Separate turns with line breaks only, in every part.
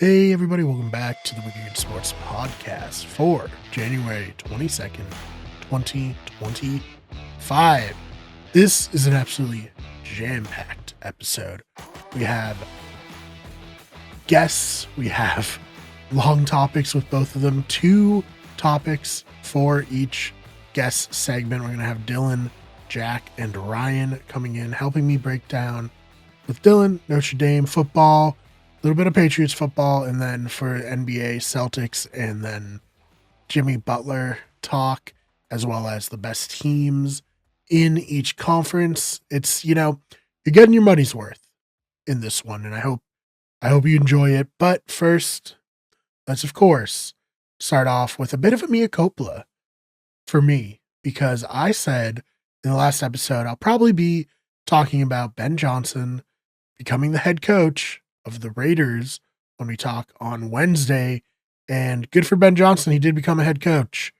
Hey everybody, welcome back to the Wicked Sports Podcast for January 22nd, 2025. This is an absolutely jam-packed episode. We have guests, we have long topics with both of them, two topics for each guest segment. We're going to have Dylan, Jack, and Ryan coming in, helping me break down with Dylan, Notre Dame football, a little bit of Patriots football, and then for NBA Celtics, and then Jimmy Butler talk, as well as the best teams in each conference. It's, you're getting your money's worth in this one, and I hope you enjoy it. But first, let's of course start off with a bit of a mea culpa for me, because I said in the last episode I'll probably be talking about Ben Johnson becoming the head coach of the Raiders when we talk on Wednesday. And good for Ben Johnson. He did become a head coach,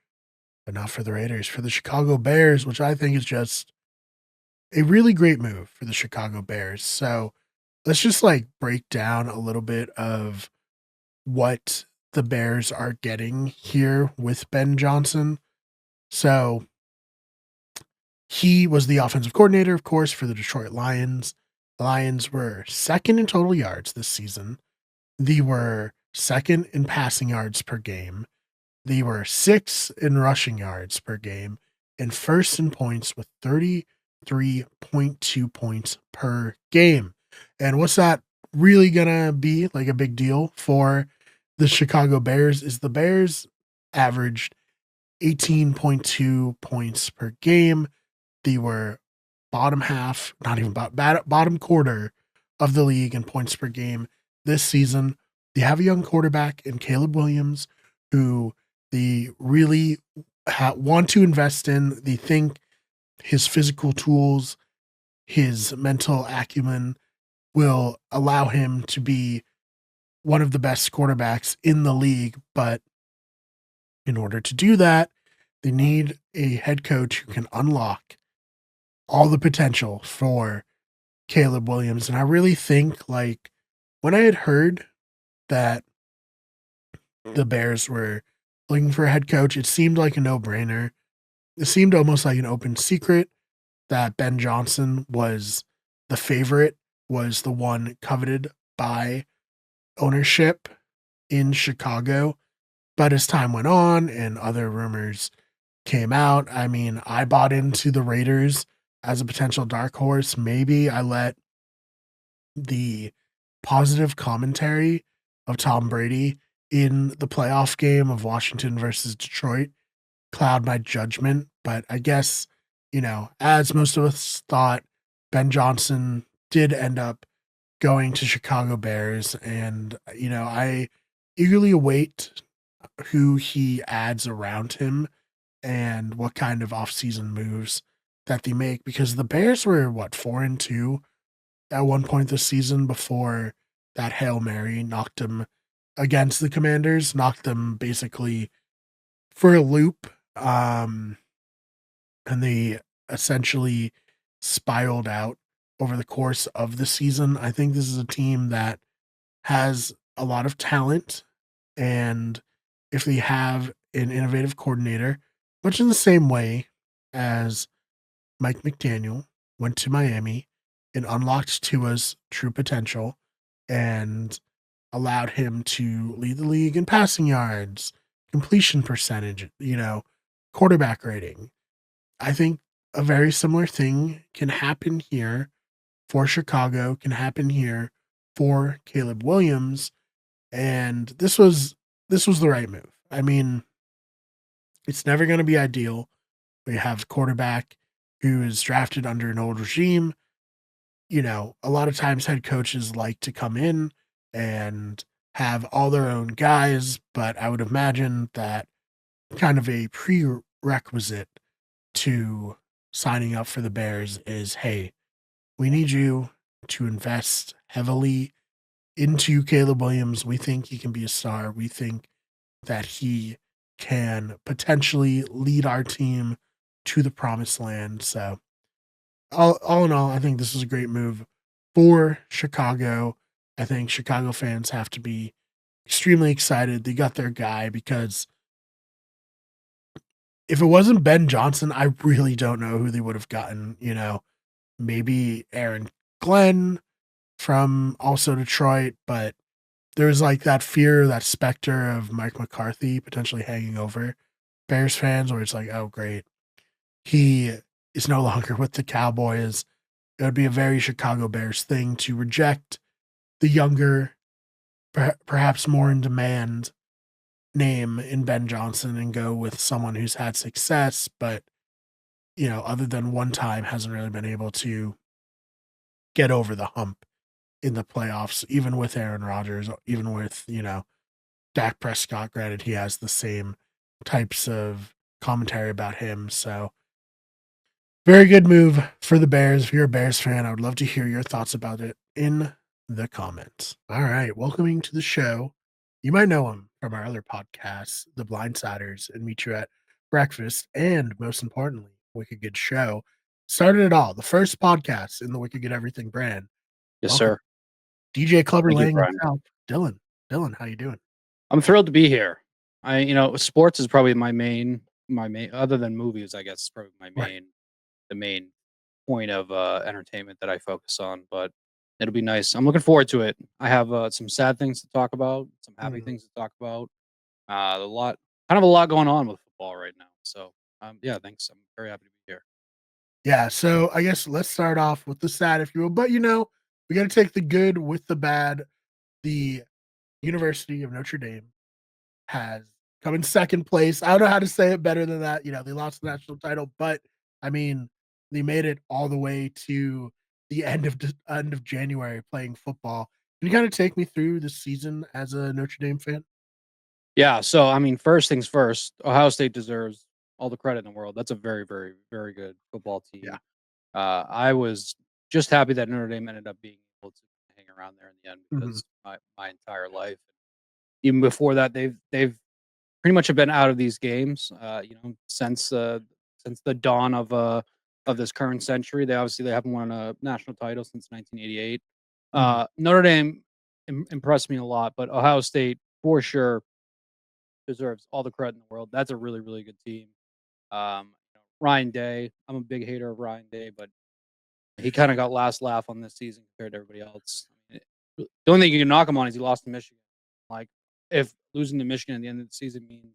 but not for the Raiders, for the Chicago Bears, which I think is just a really great move for the Chicago Bears. So let's just break down a little bit of what the Bears are getting here with Ben Johnson. So he was the offensive coordinator, of course, for the Detroit Lions. The Lions were second in total yards this season. They were second in passing yards per game. They were sixth in rushing yards per game and first in points with 33.2 points per game. And what's that really going to be like a big deal for the Chicago Bears is the Bears averaged 18.2 points per game. They were bottom half, not even bottom quarter of the league in points per game this season. They have a young quarterback in Caleb Williams who they really want to invest in. They think his physical tools, his mental acumen will allow him to be one of the best quarterbacks in the league. But in order to do that, they need a head coach who can unlock all the potential for Caleb Williams. And I really think when I had heard that the Bears were looking for a head coach, it seemed like a no-brainer. It seemed almost like an open secret that Ben Johnson was the favorite, was the one coveted by ownership in Chicago. But as time went on and other rumors came out, I bought into the Raiders as a potential dark horse. Maybe I let the positive commentary of Tom Brady in the playoff game of Washington versus Detroit cloud my judgment. But I guess, as most of us thought, Ben Johnson did end up going to Chicago Bears. And, I eagerly await who he adds around him and what kind of offseason moves that they make, because the Bears were 4-2 at one point this season before that Hail Mary knocked them against the Commanders, knocked them basically for a loop. And they essentially spiraled out over the course of the season. I think this is a team that has a lot of talent, and if they have an innovative coordinator, much in the same way as Mike McDaniel went to Miami and unlocked Tua's true potential and allowed him to lead the league in passing yards, completion percentage, quarterback rating. I think a very similar thing can happen here for Chicago, can happen here for Caleb Williams. And this was the right move. It's never going to be ideal. We have a quarterback who is drafted under an old regime. A lot of times head coaches like to come in and have all their own guys, but I would imagine that kind of a prerequisite to signing up for the Bears is, hey, we need you to invest heavily into Caleb Williams. We think he can be a star. We think that he can potentially lead our team to the promised land. So all in all, I think this is a great move for Chicago. I think Chicago fans have to be extremely excited they got their guy because if it wasn't Ben Johnson, I really don't know who they would have gotten. Maybe Aaron Glenn from also Detroit, but there's like that fear, that specter of Mike McCarthy potentially hanging over Bears fans, where it's like, oh, great, he is no longer with the Cowboys. It would be a very Chicago Bears thing to reject the younger, perhaps more in demand name in Ben Johnson and go with someone who's had success, but other than one time, hasn't really been able to get over the hump in the playoffs, even with Aaron Rodgers, even with, Dak Prescott. Granted, he has the same types of commentary about him. So, very good move for the Bears. If you're a Bears fan, I would love to hear your thoughts about it in the comments. All right. Welcoming to the show. You might know him from our other podcasts, The Blindsiders and Meet You at Breakfast, and most importantly, Wicked Good Show. Started it all, the first podcast in the Wicked Good Everything brand.
Yes,
Welcome,
sir.
DJ Clubber
Thank you,
Lang
Brian.
himself, Dylan. Dylan, how you doing?
I'm thrilled to be here. Sports is probably my main other than movies, I guess, is probably
Right.
the main point of entertainment that I focus on, but it'll be nice. I'm looking forward to it. I have some sad things to talk about, some happy
Mhm.
things to talk about. A lot going on with football right now. So, yeah, thanks. I'm very happy to be here.
Yeah, so I guess let's start off with the sad, if you will. But we got to take the good with the bad. The University of Notre Dame has come in second place. I don't know how to say it better than that. They lost the national title, but I mean, they made it all the way to the end of January playing football. Can you kind of take me through the season as a Notre Dame fan?
Yeah, so first things first, Ohio State deserves all the credit in the world. That's a very, very, very good football
Yeah.
team. I was just happy that Notre Dame ended up being able to hang around there in the end
Hmm.
because my entire life, even before that, they've pretty much have been out of these games. Since the dawn of this current century, they haven't won a national title since 1988.
Hmm.
Notre Dame impressed me a lot, but Ohio State for sure deserves all the credit in the world. That's a really, really good team. Ryan Day, I'm a big hater of Ryan Day, but he kind of got last laugh on this season compared to everybody else. The only thing you can knock him on is he lost to Michigan. Like, if losing to Michigan at the end of the season means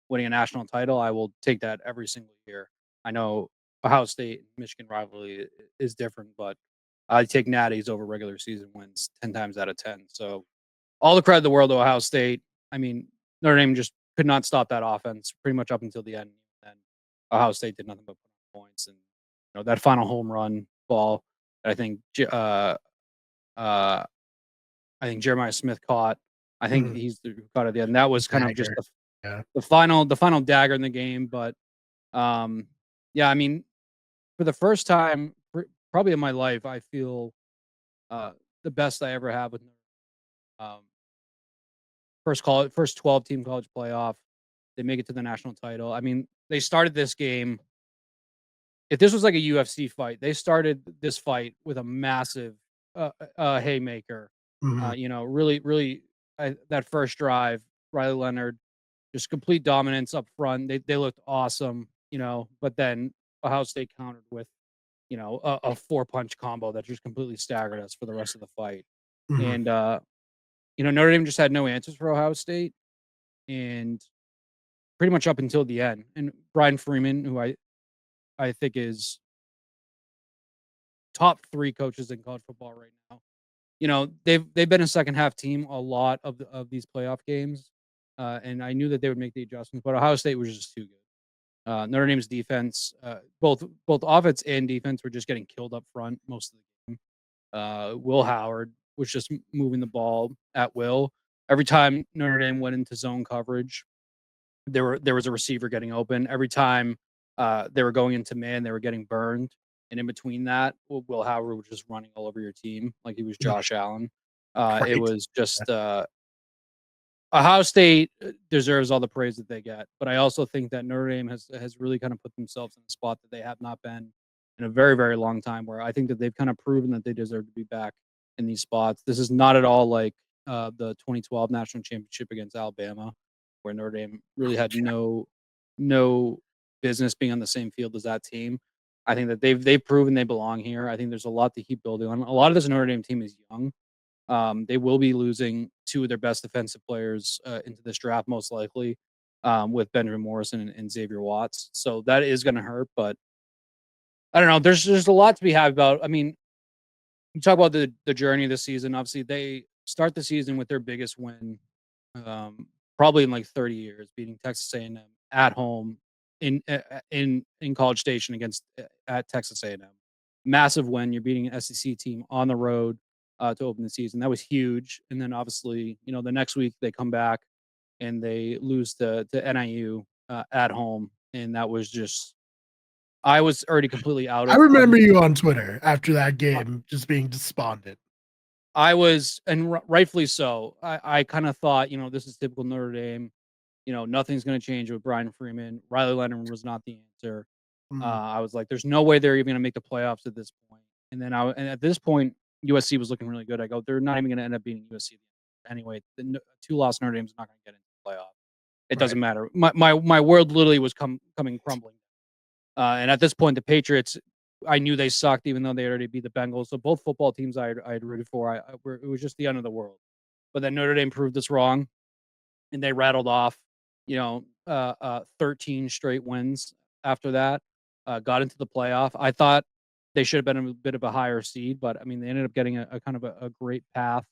winning a national title, I will take that every single year. I know Ohio State and Michigan rivalry is different, but I take natties over regular season wins 10 times out of 10. So all the credit in the world to Ohio State. I mean, Notre Dame just could not stop that offense pretty much up until the end. And Ohio State did nothing but put on points. And that final home run ball that uh, I think Jeremiah Smith caught. I think
Hmm.
he's the who caught at the end. That was kind of just
Dagger. Yeah.
the final dagger in the game. But um, yeah, I mean, for the first time probably in my life, I feel uh, the best I ever have with um, first 12 team college playoff. They make it to the national title. I mean, they started this game. If this was like a UFC fight, they started this fight with a massive haymaker.
Hmm.
Really, really, that first drive, Riley Leonard, just complete dominance up front. They looked awesome, but then Ohio State countered with, a four punch combo that just completely staggered us for the rest of the fight.
Hmm.
And Notre Dame just had no answers for Ohio State, and pretty much up until the end. And Brian Freeman, who I think is top 3 coaches in college football right now. They've been a second half team a lot of these playoff games, and I knew that they would make the adjustments, but Ohio State was just too good. Notre Dame's defense, both offense and defense, were just getting killed up front most of the game. Will Howard was just moving the ball at will. Every time Notre Dame went into zone coverage, there was a receiver getting open. Every time they were going into man, they were getting burned. And in between that, Will Howard was just running all over your team like he was Josh Allen. It
Right.
was just Ohio State deserves all the praise that they get, but I also think that Notre Dame has really kind of put themselves in a spot that they have not been in a very, very long time. Where I think that they've kind of proven that they deserve to be back in these spots. This is not at all like the 2012 national championship against Alabama, where Notre Dame really had no business being on the same field as that team. I think that they've proven they belong here. I think there's a lot to keep building on. A lot of this Notre Dame team is young. They will be losing two of their best defensive players into this draft, most likely, with Benjamin Morrison and Xavier Watts. So that is going to hurt. But I don't know. There's a lot to be happy about. I mean, you talk about the journey of the season. Obviously, they start the season with their biggest win, probably in like 30 years, beating Texas A&M at home in College Station against at Texas A&M. Massive win. You're beating an SEC team on the road to open the season. That was huge. And then obviously, the next week they come back and they lose to NIU at home, and that was just I was already completely out
I
of.
remember you on Twitter after that game just being despondent.
I was, and rightfully so. I kind of thought, this is typical Notre Dame. Nothing's going to change with Brian Freeman. Riley Leonard was not the answer.
Mm,
I was like, there's no way they're even going to make the playoffs at this point. And at this point, USC was looking really good. I go, they're not even going to end up beating USC anyway. The two loss Notre Dame's not going to get into the playoff. It
right.
doesn't matter. My world literally was coming crumbling. And at this point, the Patriots, I knew they sucked, even though they already beat the Bengals. So both football teams I had rooted for, it was just the end of the world. But then Notre Dame proved us wrong, and they rattled off, 13 straight wins after that. Got into the playoff. I thought they should have been a bit of a higher seed, but I mean, they ended up getting a kind of a great path.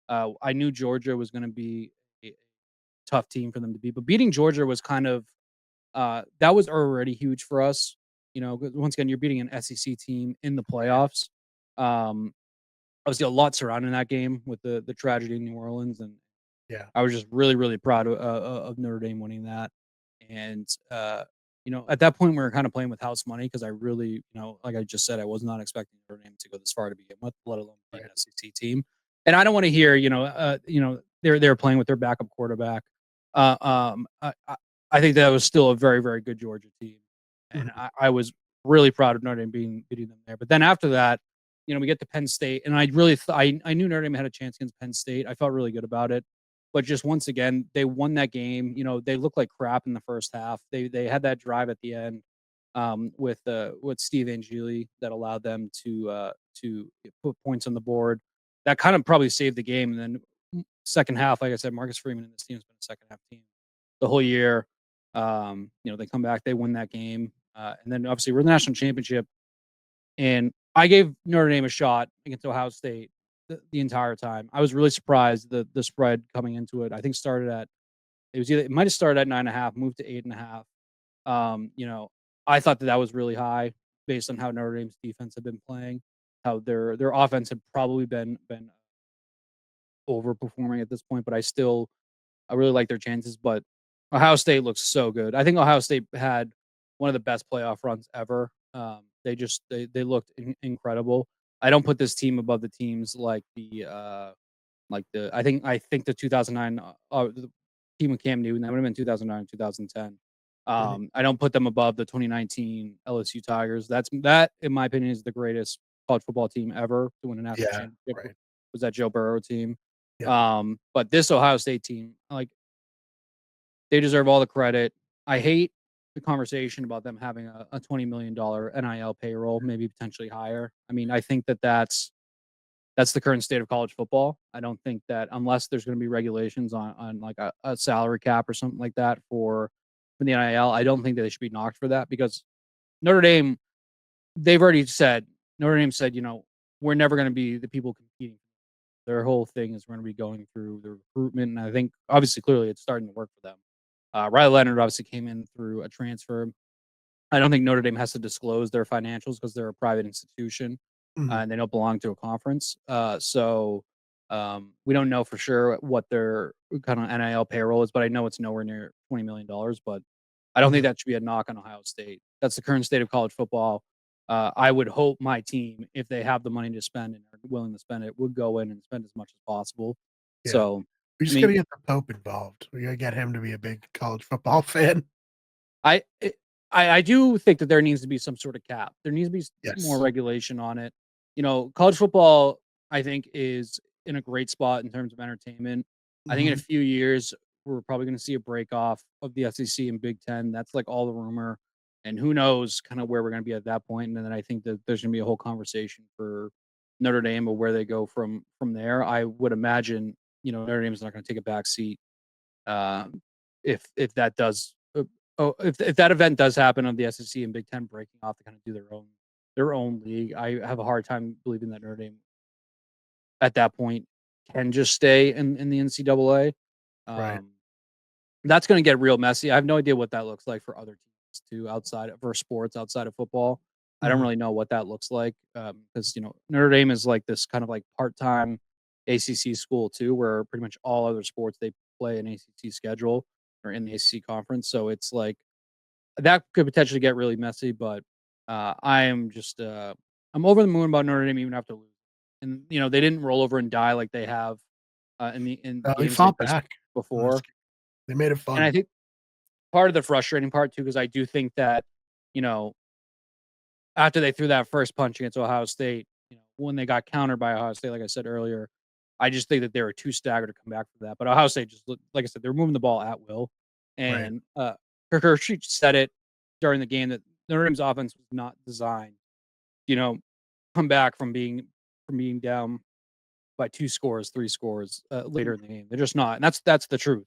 I knew Georgia was going to be a tough team for them to beat, but beating Georgia was kind of that was already huge for us. 'Cause once again, you're beating an SEC team in the playoffs. Um, Obviously, a lot surrounding that game with the tragedy in New Orleans, and
Yeah.
I was just really, really proud of Notre Dame winning that. And at that point, we were kind of playing with house money because I really, like I just said, I was not expecting Notre Dame to go this far to begin with, let alone be an
Right.
SEC team. And I don't want to hear, they're playing with their backup quarterback. I think that was still a very, very good Georgia team, and
Mhm.
I was really proud of Notre Dame beating them there. But then after that, we get to Penn State, and I really I knew Notre Dame had a chance against Penn State. I felt really good about it. But just once again, they won that game. They looked like crap in the first half. They had that drive at the end with Steve Angeli that allowed them to put points on the board. That kind of probably saved the game. And then second half, like I said, Marcus Freeman and this team has been a second half team the whole year. They come back, they win that game, and then obviously we're in the national championship. And I gave Notre Dame a shot against Ohio State the entire time. I was really surprised the spread coming into it. I think started at it might have started at 9.5, moved to 8.5. I thought that was really high based on how Notre Dame's defense had been playing, how their offense had probably been overperforming at this point. But I really like their chances. But Ohio State looks so good. I think Ohio State had one of the best playoff runs ever. They looked incredible. I don't put this team above the teams I think the 2009 the team with Cam Newton, that would have been 2009, 2010.
Mhm.
I don't put them above the 2019 LSU Tigers. That in my opinion is the greatest college football team ever to win a national
Yeah.
championship.
Right.
Was that Joe Burrow team?
Yep.
But this Ohio State team, like they deserve all the credit. I hate the conversation about them having a $20 million NIL payroll, maybe potentially higher. I mean, I think that's the current state of college football. I don't think that unless there's going to be regulations on like a salary cap or something like that for the NIL, I don't think that they should be knocked for that because Notre Dame, they've already said Notre Dame said, we're never going to be the people competing. Their whole thing is we're going to be going through the recruitment, and I think obviously clearly it's starting to work for them. Riley Leonard obviously came in through a transfer. I don't think Notre Dame has to disclose their financials because they're a private institution
Mhm.
and they don't belong to a conference. We don't know for sure what their kind of NIL payroll is, but I know it's nowhere near $20 million. But I don't think
Mhm.
that should be a knock on Ohio State. That's the current state of college football. I would hope my team, if they have the money to spend and are willing to spend it, would go in and spend as much as possible.
Yeah.
So,
We
I
just
mean,
gotta get the Pope involved. We gotta get him to be a big college football fan.
I it I do think that there needs to be some sort of cap. There needs to be more
Yes.
regulation on it. College football, I think, is in a great spot in terms of entertainment. I think in a
Mhm.
few years, we're probably going to see a break off of the SEC and Big Ten. That's like all the rumor. And who knows kind of where we're going to be at that point. And then I think that there's going to be a whole conversation for Notre Dame of where they go from there. I would imagine, Notre Dame is not going to take a back seat um, if that does. If that event does happen of the SEC and Big Ten breaking off to kind of do their own league, I have a hard time believing that Notre Dame at that point can just stay in the NCAA.
Right.
Um, that's going to get real messy. I have no idea what that looks like for other teams too, outside of for sports outside of football. I don't
Mhm.
really know what that looks like because Notre Dame is like this kind of like part-time ACC school too, where pretty much all other sports they play an ACC schedule or in the ACC conference. So it's like that could potentially get really messy. But I am just I'm over the moon about Notre Dame even after losing, and they didn't roll over and die like they have in
They
games they
fought
faced
back in this
before.
game. They made it
And I
fun.
think part of the frustrating part too, because I do think that, you know, after they threw that first punch against Ohio State, when they got countered by Ohio State, like I said earlier, I just think that they were too staggered to come back from that. But Ohio State just looked, like I said, they were moving the ball at will.
Right.
And Kirk said it during the game that Notre Dame's offense was not designed, you know, come back from being down by 2 scores, 3 scores later
Mhm.
in the game. They're just not. And that's the truth.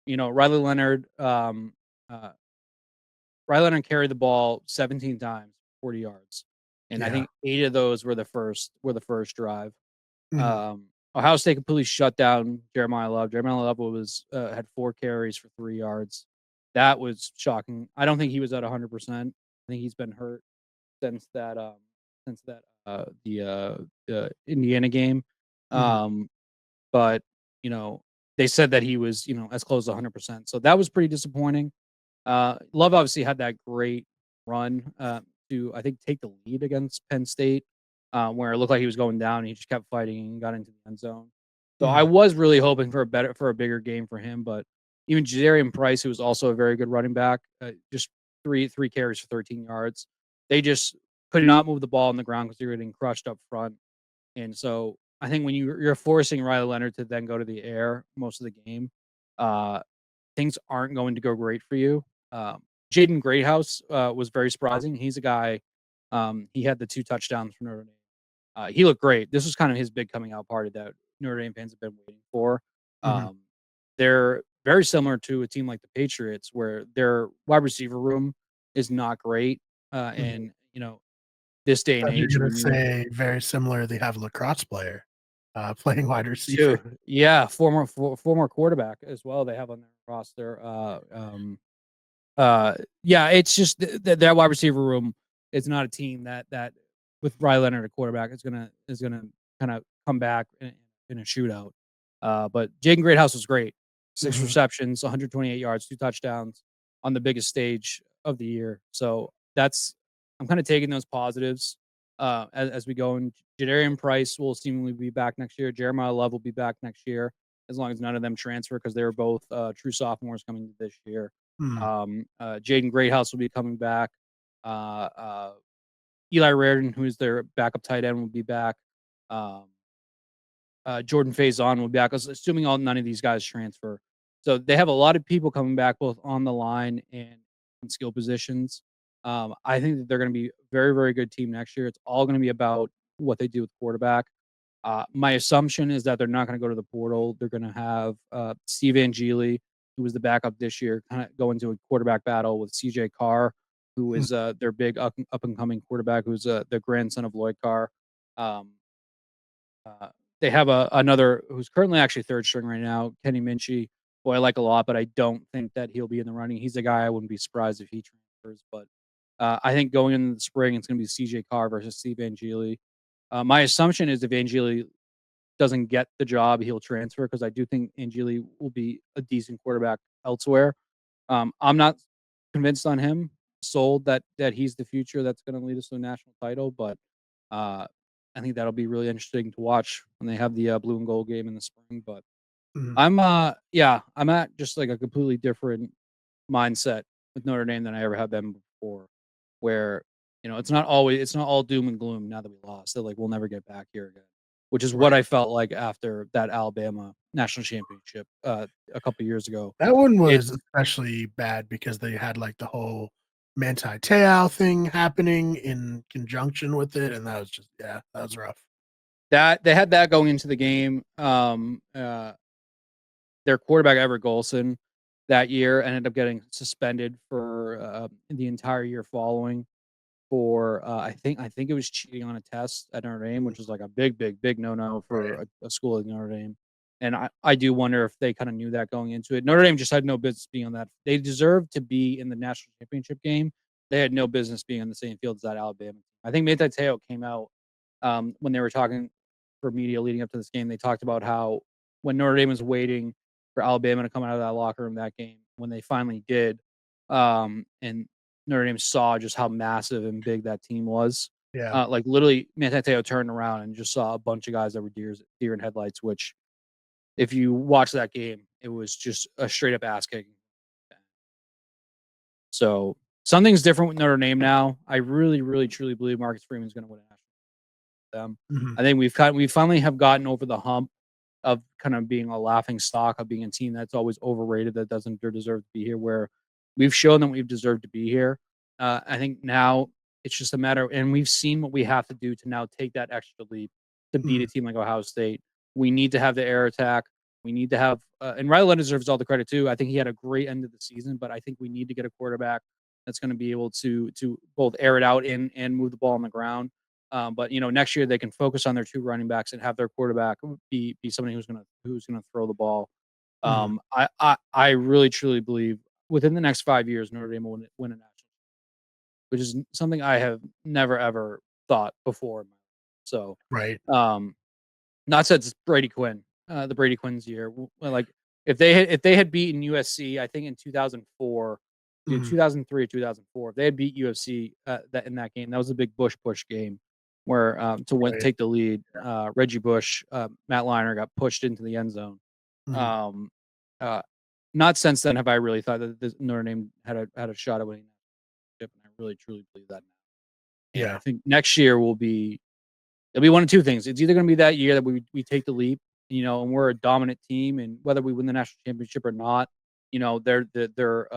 Riley Leonard uh, Riley Leonard carried the ball 17 times, 40 yards, and I
Yeah.
think 8 of those were the first drive.
Mhm.
Um, Ohio State completely shut down Jeremiah Love. Jeremiah Love had 4 carries for 3 yards. That was shocking. I don't think he was at 100%. I think he's been hurt since the Indiana game.
Mhm.
Um, but you know, they said that he was as close to 100%. So that was pretty disappointing. Love obviously had that great run to I think take the lead against Penn State, where it looked like he was going down. And he just kept fighting and got into the end zone. So I
Mhm.
was really hoping for a bigger game for him, but even Jadarian Price, who was also a very good running back, just three carries for 13 yards. They just could not move the ball on the ground because they were getting crushed up front. And so I think when you're forcing Riley Leonard to then go to the air most of the game, uh, things aren't going to go great for you. Um, Jaden Greathouse was very surprising. He's a guy. He had the 2 touchdowns for Notre Dame. He looked great. This was kind of his big coming out party that Notre Dame fans have been waiting for.
Mhm.
Um, they're very similar to a team like the Patriots, where their wide receiver room is not great.
Mhm.
And this day and
Thought you
age,
were gonna
when you
say very similar, they have a lacrosse player, playing wide receiver.
too, yeah, former quarterback as well. They have on their roster. Yeah, it's just that wide receiver room is not a team that with Riley Leonard at quarterback is gonna kind of come back in a shootout. But Jaden Greathouse was great. 6
Mhm.
receptions, 128 yards, 2 touchdowns on the biggest stage of the year. So that's I'm kind of taking those positives as we go. And Jadarian Price will seemingly be back next year. Jeremiah Love will be back next year as long as none of them transfer because they were both true sophomores coming this year.
Mhm.
Jaden Greathouse will be coming back. Uh, uh, Eli Raridon, who's their backup tight end, will be back. Um, Jordan Faison will be back, assuming none of these guys transfer. So they have a lot of people coming back, both on the line and in skill positions. I think that they're going to be a very, very good team next year. It's all going to be about what they do with quarterback. My assumption is that they're not going to go to the portal. They're going to have Steve Angeli, who was the backup this year, kind of go into a quarterback battle with CJ Carr, who
Mhm.
is their big up and coming quarterback, who's the grandson of Lloyd Carr. Um, uh, they have another who's currently actually third string right now, Kenny Minchie, who I like a lot, but I don't think that he'll be in the running. He's a guy I wouldn't be surprised if he transfers, but I think going into the spring, it's going to be CJ Carr versus Steve Angeli. My assumption is if Angeli doesn't get the job, he'll transfer because I do think Angeli will be a decent quarterback elsewhere. I'm not convinced on him, sold that he's the future that's going to lead us to a national title, but uh, I think that'll be really interesting to watch when they have the blue and gold game in the spring. But
Mhm.
I'm at just like a completely different mindset with Notre Dame than I ever have been before, where it's not all doom and gloom now that we lost. That like we'll never get back here again. which is what
Right.
I felt like after that Alabama national championship a couple years ago.
That one
It
was especially bad because they had like the whole Manti Te'o thing happening in conjunction with it, and that was just that was rough.
that they had that going into the game. Their quarterback Everett Golson that year ended up getting suspended for the entire year following for I think it was cheating on a test at Notre Dame,
Mhm.
which is like a big no
Right.
for a school like Notre Dame. And I do wonder if they kind of knew that going into it. Notre Dame just had no business being on that. They deserved to be in the national championship game. They had no business being on the same field as that Alabama. I think Manti Te'o came out when they were talking for media leading up to this game. They talked about how when Notre Dame was waiting for Alabama to come out of that locker room that game, when they finally did, and Notre Dame saw just how massive and big that team was.
Yeah.
Like literally, Manti Te'o turned around and just saw a bunch of guys that were deer in headlights. Which, if you watch that game, it was just a straight up ass kicking. So something's different with Notre Dame now. I really truly believe Marcus Freeman's going to win a national them.
Mhm.
I think we finally have gotten over the hump of kind of being a laughing stock, of being a team that's always overrated, that doesn't deserve to be here, where we've shown that we've deserved to be here. I think now it's just a matter, and we've seen what we have to do to now take that extra leap to beat a
Mhm.
team like Ohio State. We need to have the air attack. We need to have, and Riley Leonard deserves all the credit too. I think he had a great end of the season, but I think we need to get a quarterback that's going to be able to both air it out and move the ball on the ground. But next year they can focus on their two running backs and have their quarterback be somebody who's gonna throw the ball.
Mhm.
I really truly believe within the next 5 years Notre Dame will win a national, which is something I have never ever thought before. So,
Right.
um, not since Brady Quinn, the Brady Quinn's year. Like if they had beaten USC, I think in 2004, either
Mhm.
2003 or 2004, if they had beat USC that in that game, that was a big Bush push game where to win,
Right.
take the lead. Reggie Bush, Matt Leinart got pushed into the end zone.
Mhm.
Um, uh, Not since then have I really thought that Notre Dame had a shot at winning that chip, and I really truly believe that now. And I
Yeah.
think next year will be it'll be one of two things. It's either going to be that year that we take the leap, and we're a dominant team, and whether we win the national championship or not, they're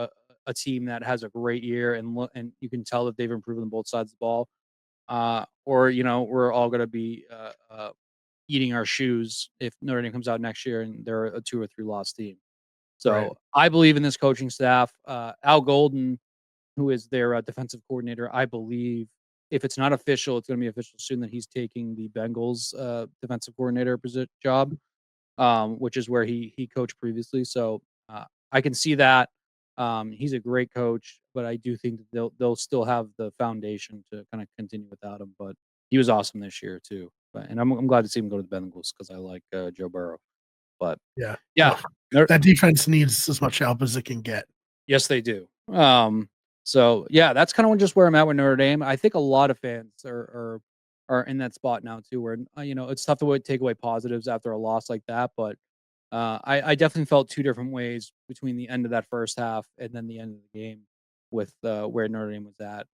a team that has a great year, and you can tell that they've improved on both sides of the ball. Or we're all going to be eating our shoes if Notre Dame comes out next year and they're a 2 or 3 loss team.
Right.
So I believe in this coaching staff. Al Golden, who is their defensive coordinator, I believe if it's not official, it's going to be official soon that he's taking the Bengals defensive coordinator job, which is where he coached previously. So I can see that. He's a great coach, but I do think that they'll still have the foundation to kind of continue without him. But he was awesome this year too, and I'm glad to see him go to the Bengals because I like Joe Burrow. But
Yeah.
yeah,
Well, that defense needs as much help as it can get.
yes, they do. So yeah, that's kind of just where I'm at with Notre Dame. I think a lot of fans are in that spot now too, where it's tough to take away positives after a loss like that. But I definitely felt two different ways between the end of that first half and then the end of the game with where Notre Dame was at,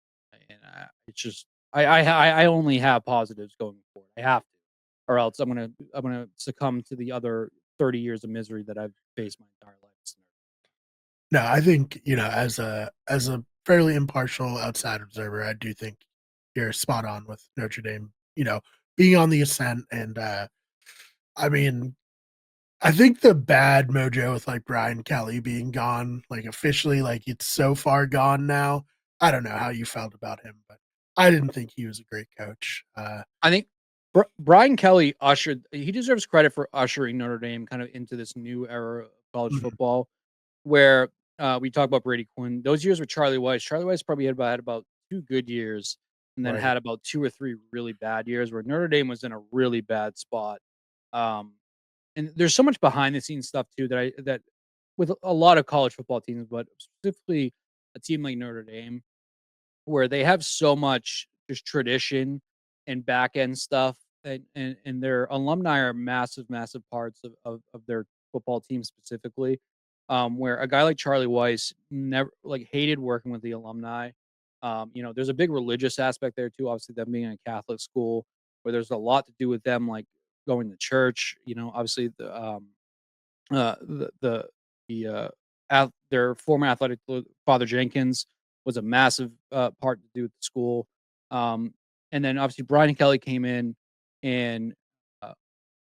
and it's just I only have positives going forward. I have to, or else I'm gonna succumb to the other 30 years of misery that I've faced my entire life.
No, I think, as a fairly impartial outside observer, I do think you're spot on with Notre Dame, being on the ascent and, I mean, I think the bad mojo with, like, Brian Kelly being gone, like, officially, like, it's so far gone now. I don't know how you felt about him, but I didn't think he was a great coach.
I think Brian Kelly he deserves credit for ushering Notre Dame kind of into this new era of college
Mhm.
football where we talk about Brady Quinn. Those years with Charlie Weiss. Charlie Weiss probably had about 2 good years and then
Right.
had about 2 or 3 really bad years where Notre Dame was in a really bad spot. Um, and there's so much behind the scenes stuff too that with a lot of college football teams, but specifically a team like Notre Dame where they have so much just tradition and back end stuff, and their alumni are massive parts of their football team specifically. Where a guy like Charlie Weiss never like hated working with the alumni. There's a big religious aspect there too. Obviously, them being a Catholic school, where there's a lot to do with them, like going to church. Obviously their former athletic Father Jenkins was a massive part to do with the school. Um, and then obviously Brian Kelly came and uh,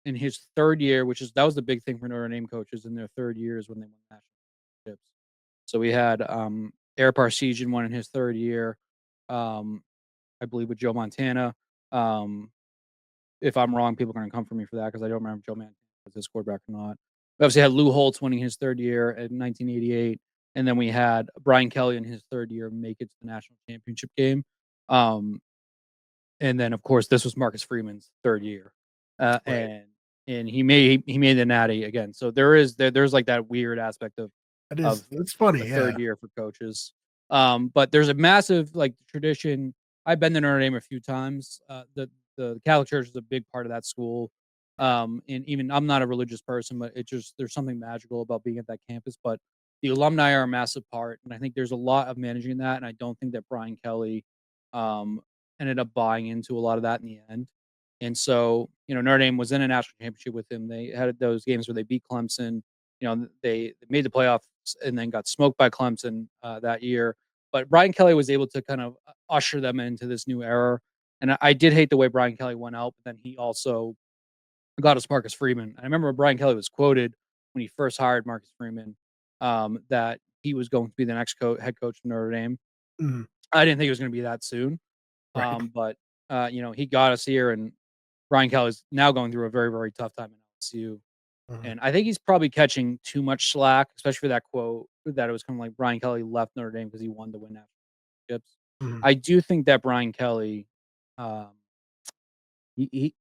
in his third year, that was the big thing for Notre Dame coaches in their third years when they won national championships. So we had Eric Parsegian won in his third year, um, I believe with Joe Montana. Um, if I'm wrong, people are going to come for me for that because I don't remember if Joe Montana was his quarterback or not. We obviously had Lou Holtz winning his third year in 1988, and then we had Brian Kelly in his third year make it to the national championship game. Um, and then of course this was Marcus Freeman's third year, uh,
Right.
and and he made the Natty again. So there's like that weird aspect
That
of
is, it's funny.
the
Yeah.
third year for coaches. But there's a massive like tradition. I've been to Notre Dame a few times. The Catholic Church is a big part of that school. And even I'm not a religious person, but there's something magical about being at that campus. But the alumni are a massive part, and I think there's a lot of managing that. And I don't think that Brian Kelly um, ended up buying into a lot of that in the end. And so, Notre Dame was in a national championship with him. They had those games where they beat Clemson. They made the playoffs and then got smoked by Clemson that year. But Brian Kelly was able to kind of usher them into this new era. And I did hate the way Brian Kelly went out, but then he also got us Marcus Freeman. I remember Brian Kelly was quoted when he first hired Marcus Freeman that he was going to be the next head coach of Notre Dame.
Mhm.
I didn't think it was going to be that soon,
Right.
but he got us here, and Brian Kelly's now going through a very, very tough time in LSU.
Mhm.
And I think he's probably catching too much slack, especially for that quote that it was kind of like Brian Kelly left Notre Dame because he wanted to win national championships.
Mhm.
I do think that Brian Kelly, um, he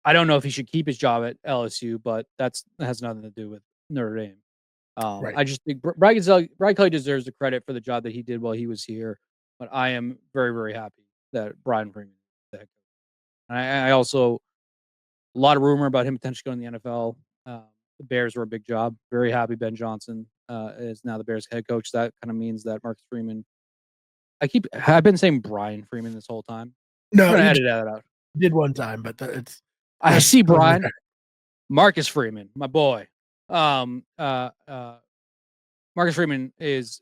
I don't know if he should keep his job at LSU, but that has nothing to do with Notre Dame.
Right.
I just think Brian Kelly deserves the credit for the job that he did while he was here, but I am very, very happy that Brian Freeman is the head coach. And I also a lot of rumor about him potentially going to the NFL. The Bears were a big job. Very happy Ben Johnson is now the Bears head coach. That kind of means that Marcus Freeman. I've been saying Brian Freeman this whole time. I'm
No,
gonna
you
edit that out.
did one time, but
I
that's
see
totally
Brian. Marcus Freeman, my boy. Um, uh, uh, Marcus Freeman he's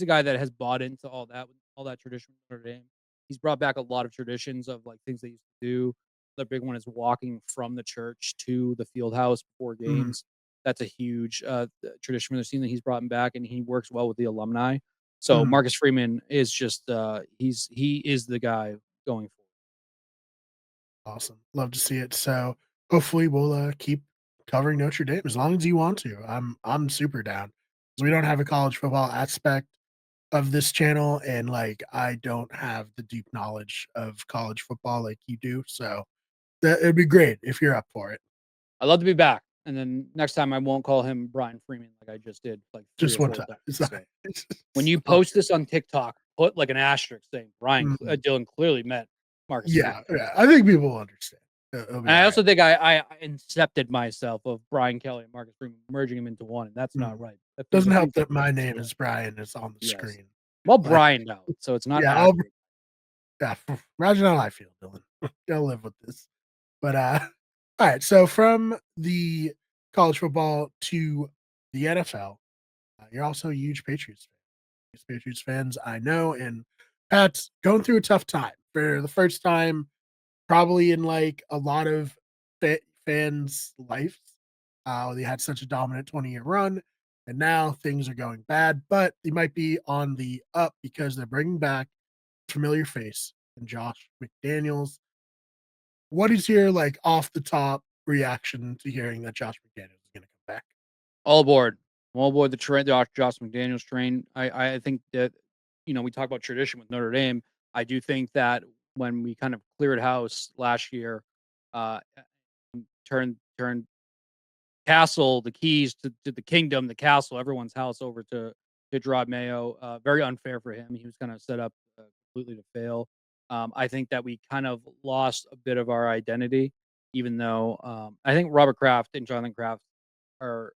a guy that has bought into all that tradition with Notre Dame. He's brought back a lot of traditions of like things they used to do. The big one is walking from the church to the field house before
Mhm.
games. That's a huge tradition for the team that he's brought back, and he works well with the alumni. So
Mhm.
Marcus Freeman is just he is the guy going forward.
Awesome. Love to see it. So hopefully we'll keep covering Notre Dame as long as you want to. I'm super down. 'Cause we don't have a college football aspect of this channel, and like I don't have the deep knowledge of college football like you do. So it'd be great if you're up for it.
I'd love to be back, and then next time I won't call him Brian Freeman like I just did like 3
Just
or
one
4
time.
times.
It's all
So
right.
when you
All
post this on TikTok, put like an asterisk saying
Mhm.
Dylan clearly met Marcus
Yeah,
Freeman.
yeah. I think people will understand. It'll be
And I
all right.
also think I incepted myself of Brian Kelly and Marcus Freeman, merging them into one, and that's not
Mhm.
right. That feels
Doesn't
that
help
feels like
that my
abuse.
name is Brian is on the
Yes.
screen.
Well,
Like,
Brianed out, so it's not
yeah,
accurate.
yeah, imagine how I feel, Dylan. Gotta live with this. But all right. So from the college football to the NFL, you're also a huge Patriots fan. Patriots fans, I know, and Pat's going through a tough time for the first time, probably in like a lot of fans' lives. They had such a dominant 20-year run, and now things are going bad, but they might be on the up because they're bringing back familiar face and Josh McDaniels. What is your like off the top reaction to hearing that Josh McDaniels is going to come back?
All aboard. All aboard the train, Josh McDaniels train. I think that, we talk about tradition with Notre Dame. I do think that when we kind of cleared house last year, uh, turned castle, the keys to the kingdom, the castle, everyone's house over to Gerard Mayo. Very unfair for him. He was kind of set up completely to fail. I think that we kind of lost a bit of our identity, even though I think Robert Kraft and Jonathan Kraft are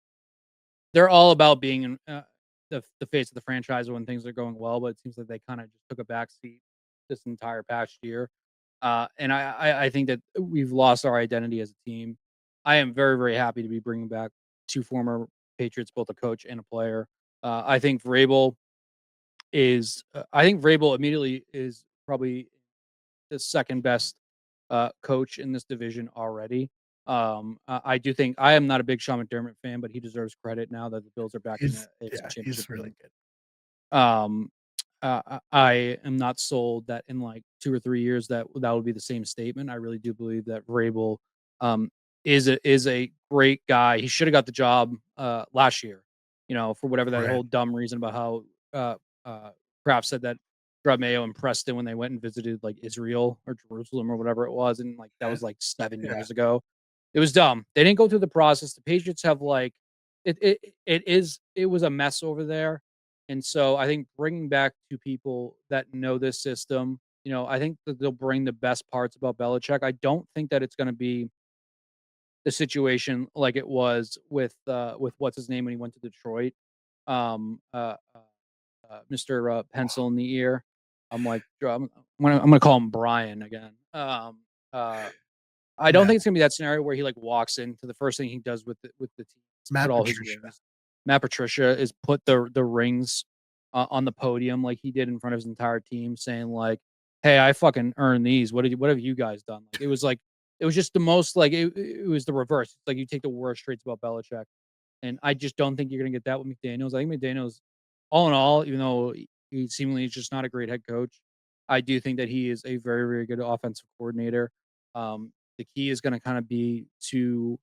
they're all about being the face of the franchise when things are going well. But it seems like they kind of just took a back seat this entire past year. And I think that we've lost our identity as a team. I am very, very happy to be bringing back 2 former Patriots, both a coach and a player. I think Vrabel I think Vrabel immediately is probably the second best, coach in this division already. I do think I am not a big Sean McDermott fan, but he deserves credit now that the Bills are back in the AFC Championship
He's really
game.
good.
Um, I am not sold that in like 2 or 3 years that would be the same statement. I really do believe that Vrabel, um, is a great guy. He should have got the job, last year, for whatever that
Right.
whole dumb reason about how, uh, Kraft said that Rob Mayo impressed him when they went and visited, like, Israel or Jerusalem or whatever it was, and, like, that
Yeah.
was, like, 7
Yeah.
years ago. It was dumb. They didn't go through the process. The Patriots have, like it was a mess over there, and so I think bringing back 2 people that know this system, I think that they'll bring the best parts about Belichick. I don't think that it's gonna be the situation like it was with what's his name when he went to Detroit, um, uh, uh, Mr. Pencil in the ear. I'm like, I'm gonna call him Brian again. Uh I don't
Yeah.
think it's gonna be that scenario where he, like, walks into the first thing he does with the team is put
Matt
all his
Patricia.
rings. Matt Patricia is put the rings, on the podium like he did in front of his entire team saying like, "Hey, I fucking earned these. What have you guys done?" It was just the most like it was the reverse. Like you take the worst traits about Belichick, and I just don't think you're gonna get that with McDaniels. I think McDaniels, all in all, even though he seemingly is just not a great head coach, I do think that he is a very, very good offensive coordinator. The key is gonna kinda be to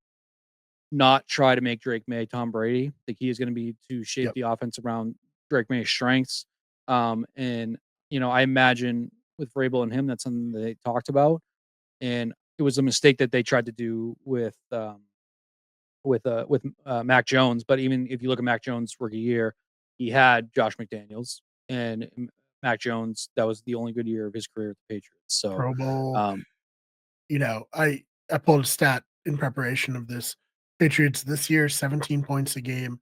not try to make Drake May Tom Brady. The key is gonna be to shape
Yep.
the offense around Drake May's strengths. And, I imagine with Vrabel and him, that's something they talked about, and it was a mistake that they tried to do with Mac Jones, but even if you look at Mac Jones' rookie year, he had Josh McDaniels, and Mac Jones, that was the only good year of his career with the Patriots. So,
Pro Bowl.
um
I pulled a stat in preparation of this. Patriots this year, 17 points a game.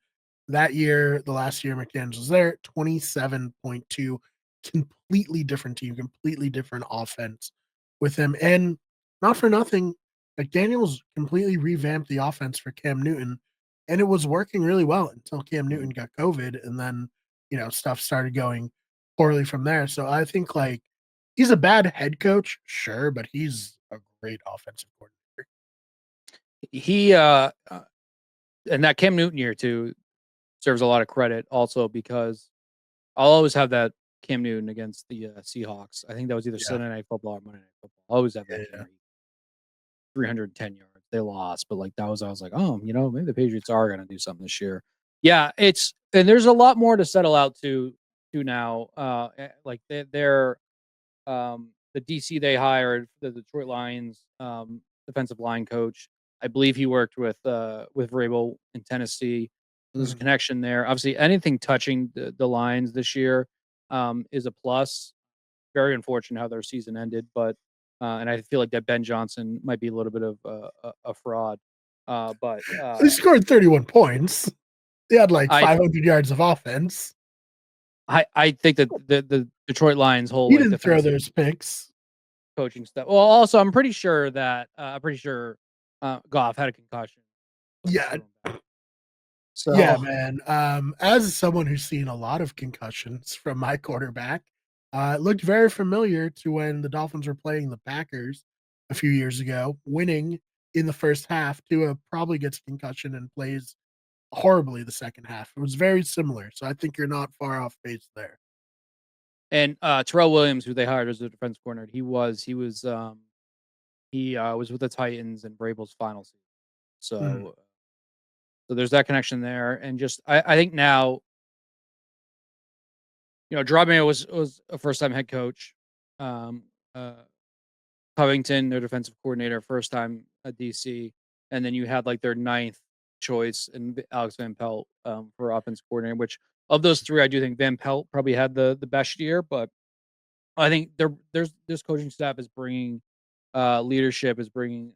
That year, the last year McDaniels was there, 27.2. Completely different team, completely different offense with him. And not for nothing, McDaniels completely revamped the offense for Cam Newton. And it was working really well until Cam Newton got COVID. And then, stuff started going poorly from there. So I think like he's a bad head coach, sure, but he's a great offensive coordinator.
he and that Cam Newton year too deserves a lot of credit also because I'll always have that Cam Newton against the Seahawks. I think that was either
Yeah,
Sunday Night Football or Monday Night Football. I always have
yeah,
that game
yeah.
where he 310 yards. They lost, but like that was I was like, oh, maybe the Patriots are gonna do something this year. Yeah, it's and there's a lot more to settle out to now. Like they're the DC they hired, the Detroit Lions defensive line coach. I believe he worked with Vrabel in Tennessee. There's a
Mhm.
connection there. Obviously, anything touching the Lions this year is a plus. Very unfortunate how their season ended, but and I feel like that Ben Johnson might be a little bit of a fraud. But
He scored 31 points. He had like
I
500 yards of offense.
I think that the Detroit Lions whole
He
like
didn't throw
defensive
those picks.
coaching stuff. Well, also, I'm pretty sure Goff had a concussion when they
Yeah,
threw him back.
yeah,
So,
man. As someone who's seen a lot of concussions from my quarterback, it looked very familiar to when the Dolphins were playing the Packers a few years ago, winning in the first half. Tua probably gets a concussion and plays horribly the second half. It was very similar, so I think you're not far off base there.
and Terrell Williams, who they hired as a defense coordinator, he was with the Titans in Vrabel's final season.
Mm,
So there's that connection there, and just I think now, Drobman was a first time head coach. Um, uh, Covington, their defensive coordinator, first time at DC, and then you had like their ninth choice in Alex Van Pelt for offense coordinator. Which of those three, I do think Van Pelt probably had the best year, but I think there's this coaching staff is bringing leadership, is bringing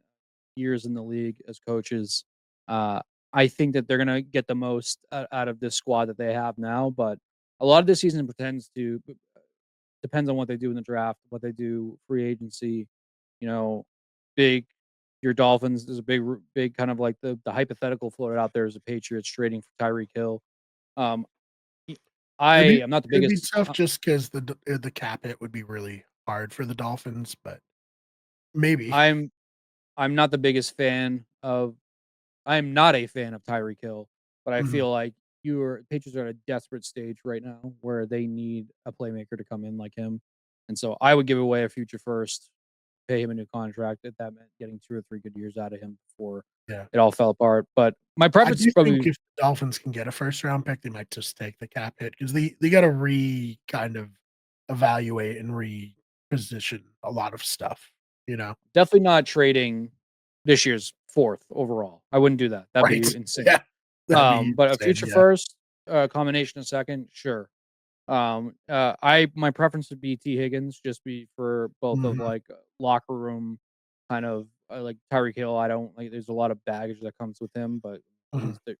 years in the league as coaches. Uh, I think that they're gonna get the most out of this squad that they have now, but a lot of this season depends on what they do in the draft, what they do free agency, you know, big your Dolphins is a big kind of like the hypothetical floated out there as the Patriots trading for Tyreek Hill. Um, y- I
It'd be
am not the
it'd be
biggest.
tough just because the cap hit would be really hard for the Dolphins, but maybe.
I'm I'm not the biggest fan of. I'm not a fan of Tyreek Hill, but I
Mhm.
feel like your Patriots are at a desperate stage right now where they need a playmaker to come in like him, and so I would give away a future first, pay him a new contract if that meant getting 2 or 3 good years out of him before
Yeah.
it all fell apart. But my
I
preference is
do think
probably
if the Dolphins can get a first round pick, they might just take the cap hit because they gotta kind of evaluate and reposition a lot of stuff, you know?
definitely not trading this year's 4th overall. I wouldn't do that. That'd
Right.
be insane.
Yeah. That'd be
But a
insane,
future
yeah.
first, combination of second, sure. I my preference would be T. Higgins, just be for both of
Mhm,
like locker room kind of like Tyreek Hill. I don't like. There's a lot of baggage that comes with him, but
mhm,
he's the.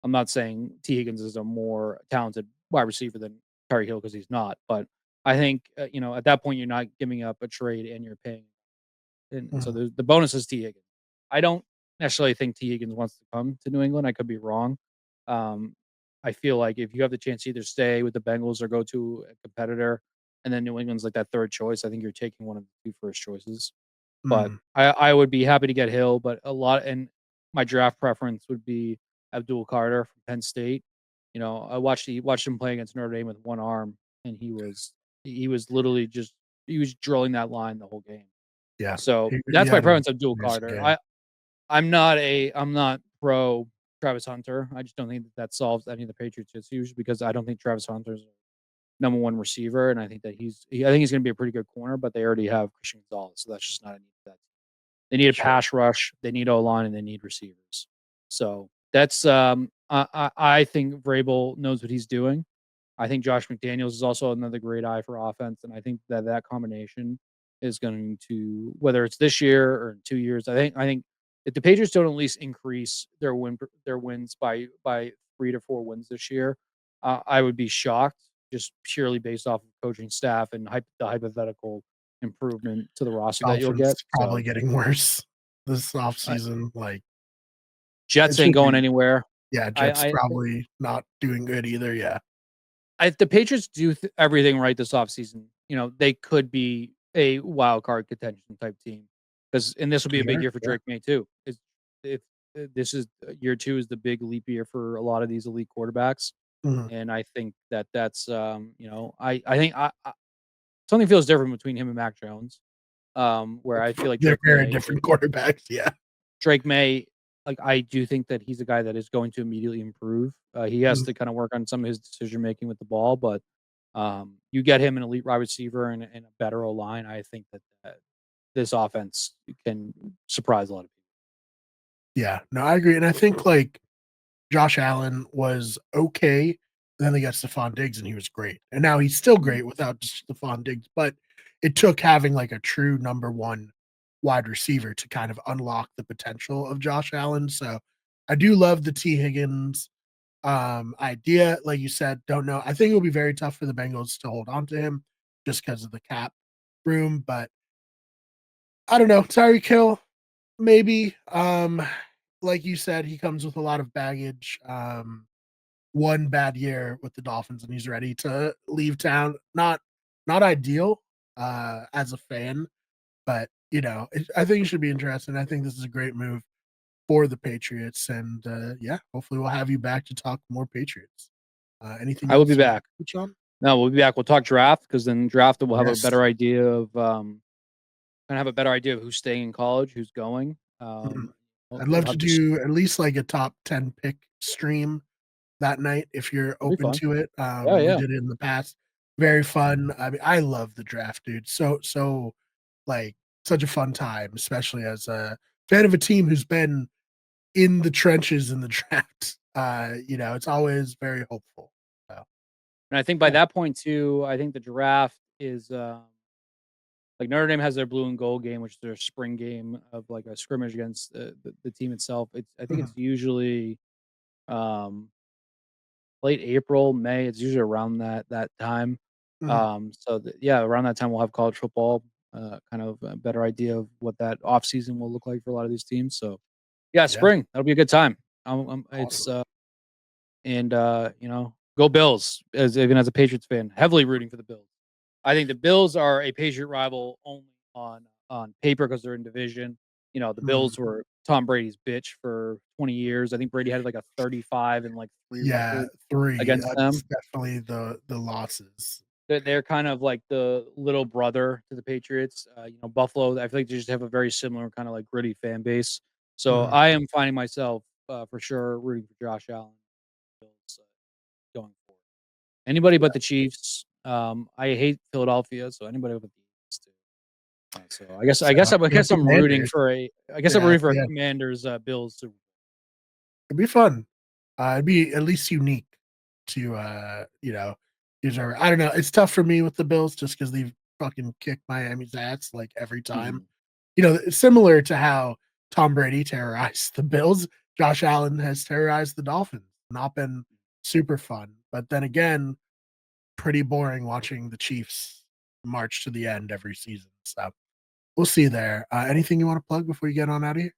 I'm not saying T. Higgins is a more talented wide receiver than Tyreek Hill because he's not. But I think at that point you're not giving up a trade and you're paying, and so
mhm.
the bonus is T. Higgins. I don't necessarily think T. Higgins wants to come to New England. I could be wrong. Um, I feel like if you have the chance to either stay with the Bengals or go to a competitor, and then New England's like that third choice, I think you're taking one of the two first choices. But
Mm,
I would be happy to get Hill, but and my draft preference would be Abdul Carter from Penn State. I watched him play against Notre Dame with one arm, and he was literally just he was drilling that line the whole game.
yeah.
So
He
that's my
had a
preference of Abdul
amazing
Carter.
game.
I'm not pro Travis Hunter. I just don't think that solves any of the Patriots issues because I don't think Travis Hunter's number one receiver, and I think that I think he's going to be a pretty good corner. But they already have Christian Gonzalez, so that's just not a need for that. They need a
Sure.
pass rush, they need O line, and they need receivers. So that's I think Vrabel knows what he's doing. I think Josh McDaniels is also another great eye for offense, and I think that combination is going to whether it's this year or in 2 years. I think if the Patriots don't at least increase their wins by 3 to 4 wins this year, I would be shocked just purely based off of coaching staff and the hypothetical improvement to the roster that you'll get.
Dolphins probably
So
getting worse this
uh,
offseason, like, it
Jets ain't
should
going
be.
anywhere.
Yeah,
I
Jets
I
probably not doing good either, yeah.
If the Patriots do everything right this offseason, they could be a wild card contention type team. And this will be a big
Sure,
year for
yeah.
Drake May too. If this is year 2 is the big leap year for a lot of these elite quarterbacks,
Mhm.
and I think that's I think something feels different between him and Mac Jones, where I feel like
They're very different quarterbacks, yeah.
Drake May, like, I do think that he's a guy that is going to immediately improve. He has
Mhm.
to kinda work on some of his decision making with the ball, but, you get him an elite wide receiver and a better O-line, I think that this offense can surprise a lot of people.
Yeah, no, I agree, and I think, like, Josh Allen was okay, then they got Stephon Diggs, and he was great, and now he's still
Mhm.
great without Stephon Diggs, but it took having, like, a true number 1 wide receiver to kind of unlock the potential of Josh Allen, so I do love the T. Higgins, idea, like you said, don't know. I think it'll be very tough for the Bengals to hold on to him just because of the cap room, but I don't know. Tyreek Hill, maybe. Like you said, he comes with a lot of baggage. One bad year with the Dolphins, and he's ready to leave town. Not ideal as a fan, but I think it should be interesting. I think this is a great move for the Patriots, and yeah, hopefully we'll have you back to talk more Patriots. Anything
I will be
else you
back.
touch on?
No, we'll be back. We'll talk draft because then draft we'll have a
Yes.
better idea of, kinda have a better idea of who's staying in college, who's going.
Mhm.
We'll
I'd
we'll
love to
have this
do at least like a top 10 pick stream that night if you're
It'll be
open
fun.
to it.
Yeah,
We
yeah.
did it in the past. Very fun. I mean, I love the draft, dude. So like such a fun time, especially as a fan of a team who's been in the trenches in the draft. It's always very hopeful. So
And I think by
yeah.
that point too, I think the draft is, like Notre Dame has their blue and gold game, which is their spring game of like a scrimmage against the team itself. I think
Mhm,
it's usually um, late April, May. It's usually around that time.
mhm.
Yeah, around that time we'll have college football. kind of a better idea of what that off season will look like for a lot of these teams. So yeah,
Yeah.
spring that'll be a good time. It's
Awesome.
and go Bills. Even as a Patriots fan, heavily rooting for the Bills. I think the Bills are a Patriot rival only on paper because they're in division. The
Mhm.
Bills were Tom Brady's bitch for 20 years. I think Brady had like a 35 and like 3
Yeah,
record
3.
against
That's
them.
definitely the losses.
They're kind of like the little brother to the Patriots. Buffalo, I feel like they just have a very similar kind of like gritty fan base. So
Mhm.
I am finding myself for sure rooting for Josh Allen Bills, going forward. Anybody
Yeah,
but the Chiefs. I hate Philadelphia, so anybody but the Eagles too. So I
so
guess I'm I
the
guess I'm rooting
Commanders.
for a I guess I'm
Yeah,
rooting for a
yeah,
Commanders Bills Super Bowl.
it'd be fun. It'd be at least unique to, I don't know, it's tough for me with the Bills just because 'cause they've fucking kicked Miami's ass, like, every time.
Mhm.
It's similar to how Tom Brady terrorized the Bills, Josh Allen has terrorized the Dolphins. Not been super fun, but then again, pretty boring watching the Chiefs march to the end every season, so we'll see there. Anything you wanna plug before you get on out of here?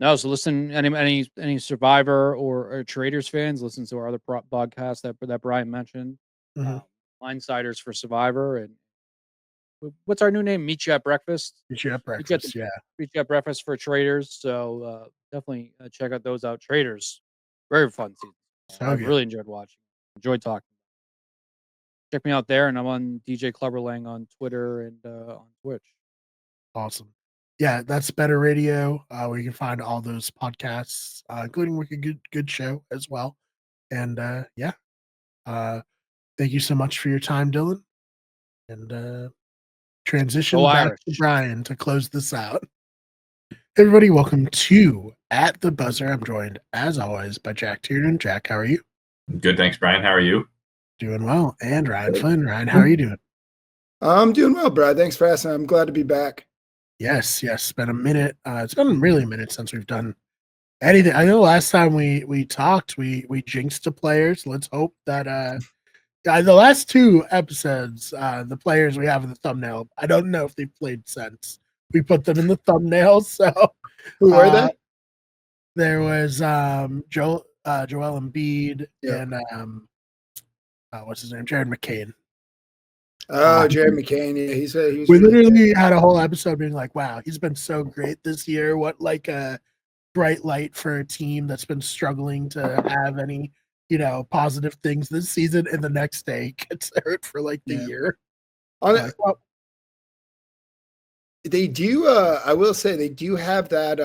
No, so listen, any Survivor or Traders fans, listen to our other podcast that Brian mentioned.
Mhm.
Um, Insiders for Survivor, and what's our new name? Meet You at Breakfast.
Did you have
Meet you at the
breakfast? Yeah.
Meet You at Breakfast for Traders. So definitely check out those out. Traders, very fun season.
So
I've
good.
really enjoyed watching. Enjoyed talking. Check me out there, and I'm on DJ Clubberlang on Twitter and on Twitch.
Awesome. Yeah, that's Better Radio, where you can find all those podcasts, including Wicked Good Show as well. And yeah, uh, thank you so much for your time, Dylan. And
Go
transition back to
Irish.
Brian to close this out. Everybody, welcome to At the Buzzer. I'm joined, as always, by Jack Tiernan. Jack, how are you?
Good, thanks, Brian. How are you?
Doing well. And Ryan
Good.
Flynn. Ryan, how are you doing?
I'm doing well, Brad. Thanks for asking. I'm glad to be back.
Yes, yes. It's been a minute. It's been really a minute since we've done anything. I know last time we talked, we jinxed the players. Let's hope that the last 2 episodes, the players we have in the thumbnail, I don't know if they played since we put them in the thumbnail. So
Who were
uh
they?
there was Joel Embiid
Yeah.
and what's his name? Jared McCain.
Oh, Jared McCain. Yeah, he was
We
really good.
literally had a whole episode being like, wow, he's been so great this year. What like a bright light for a team that's been struggling to have any, positive things this season, and the next day gets hurt for like the
Yeah.
year.
On
Like, well,
They do. I will say they do have that.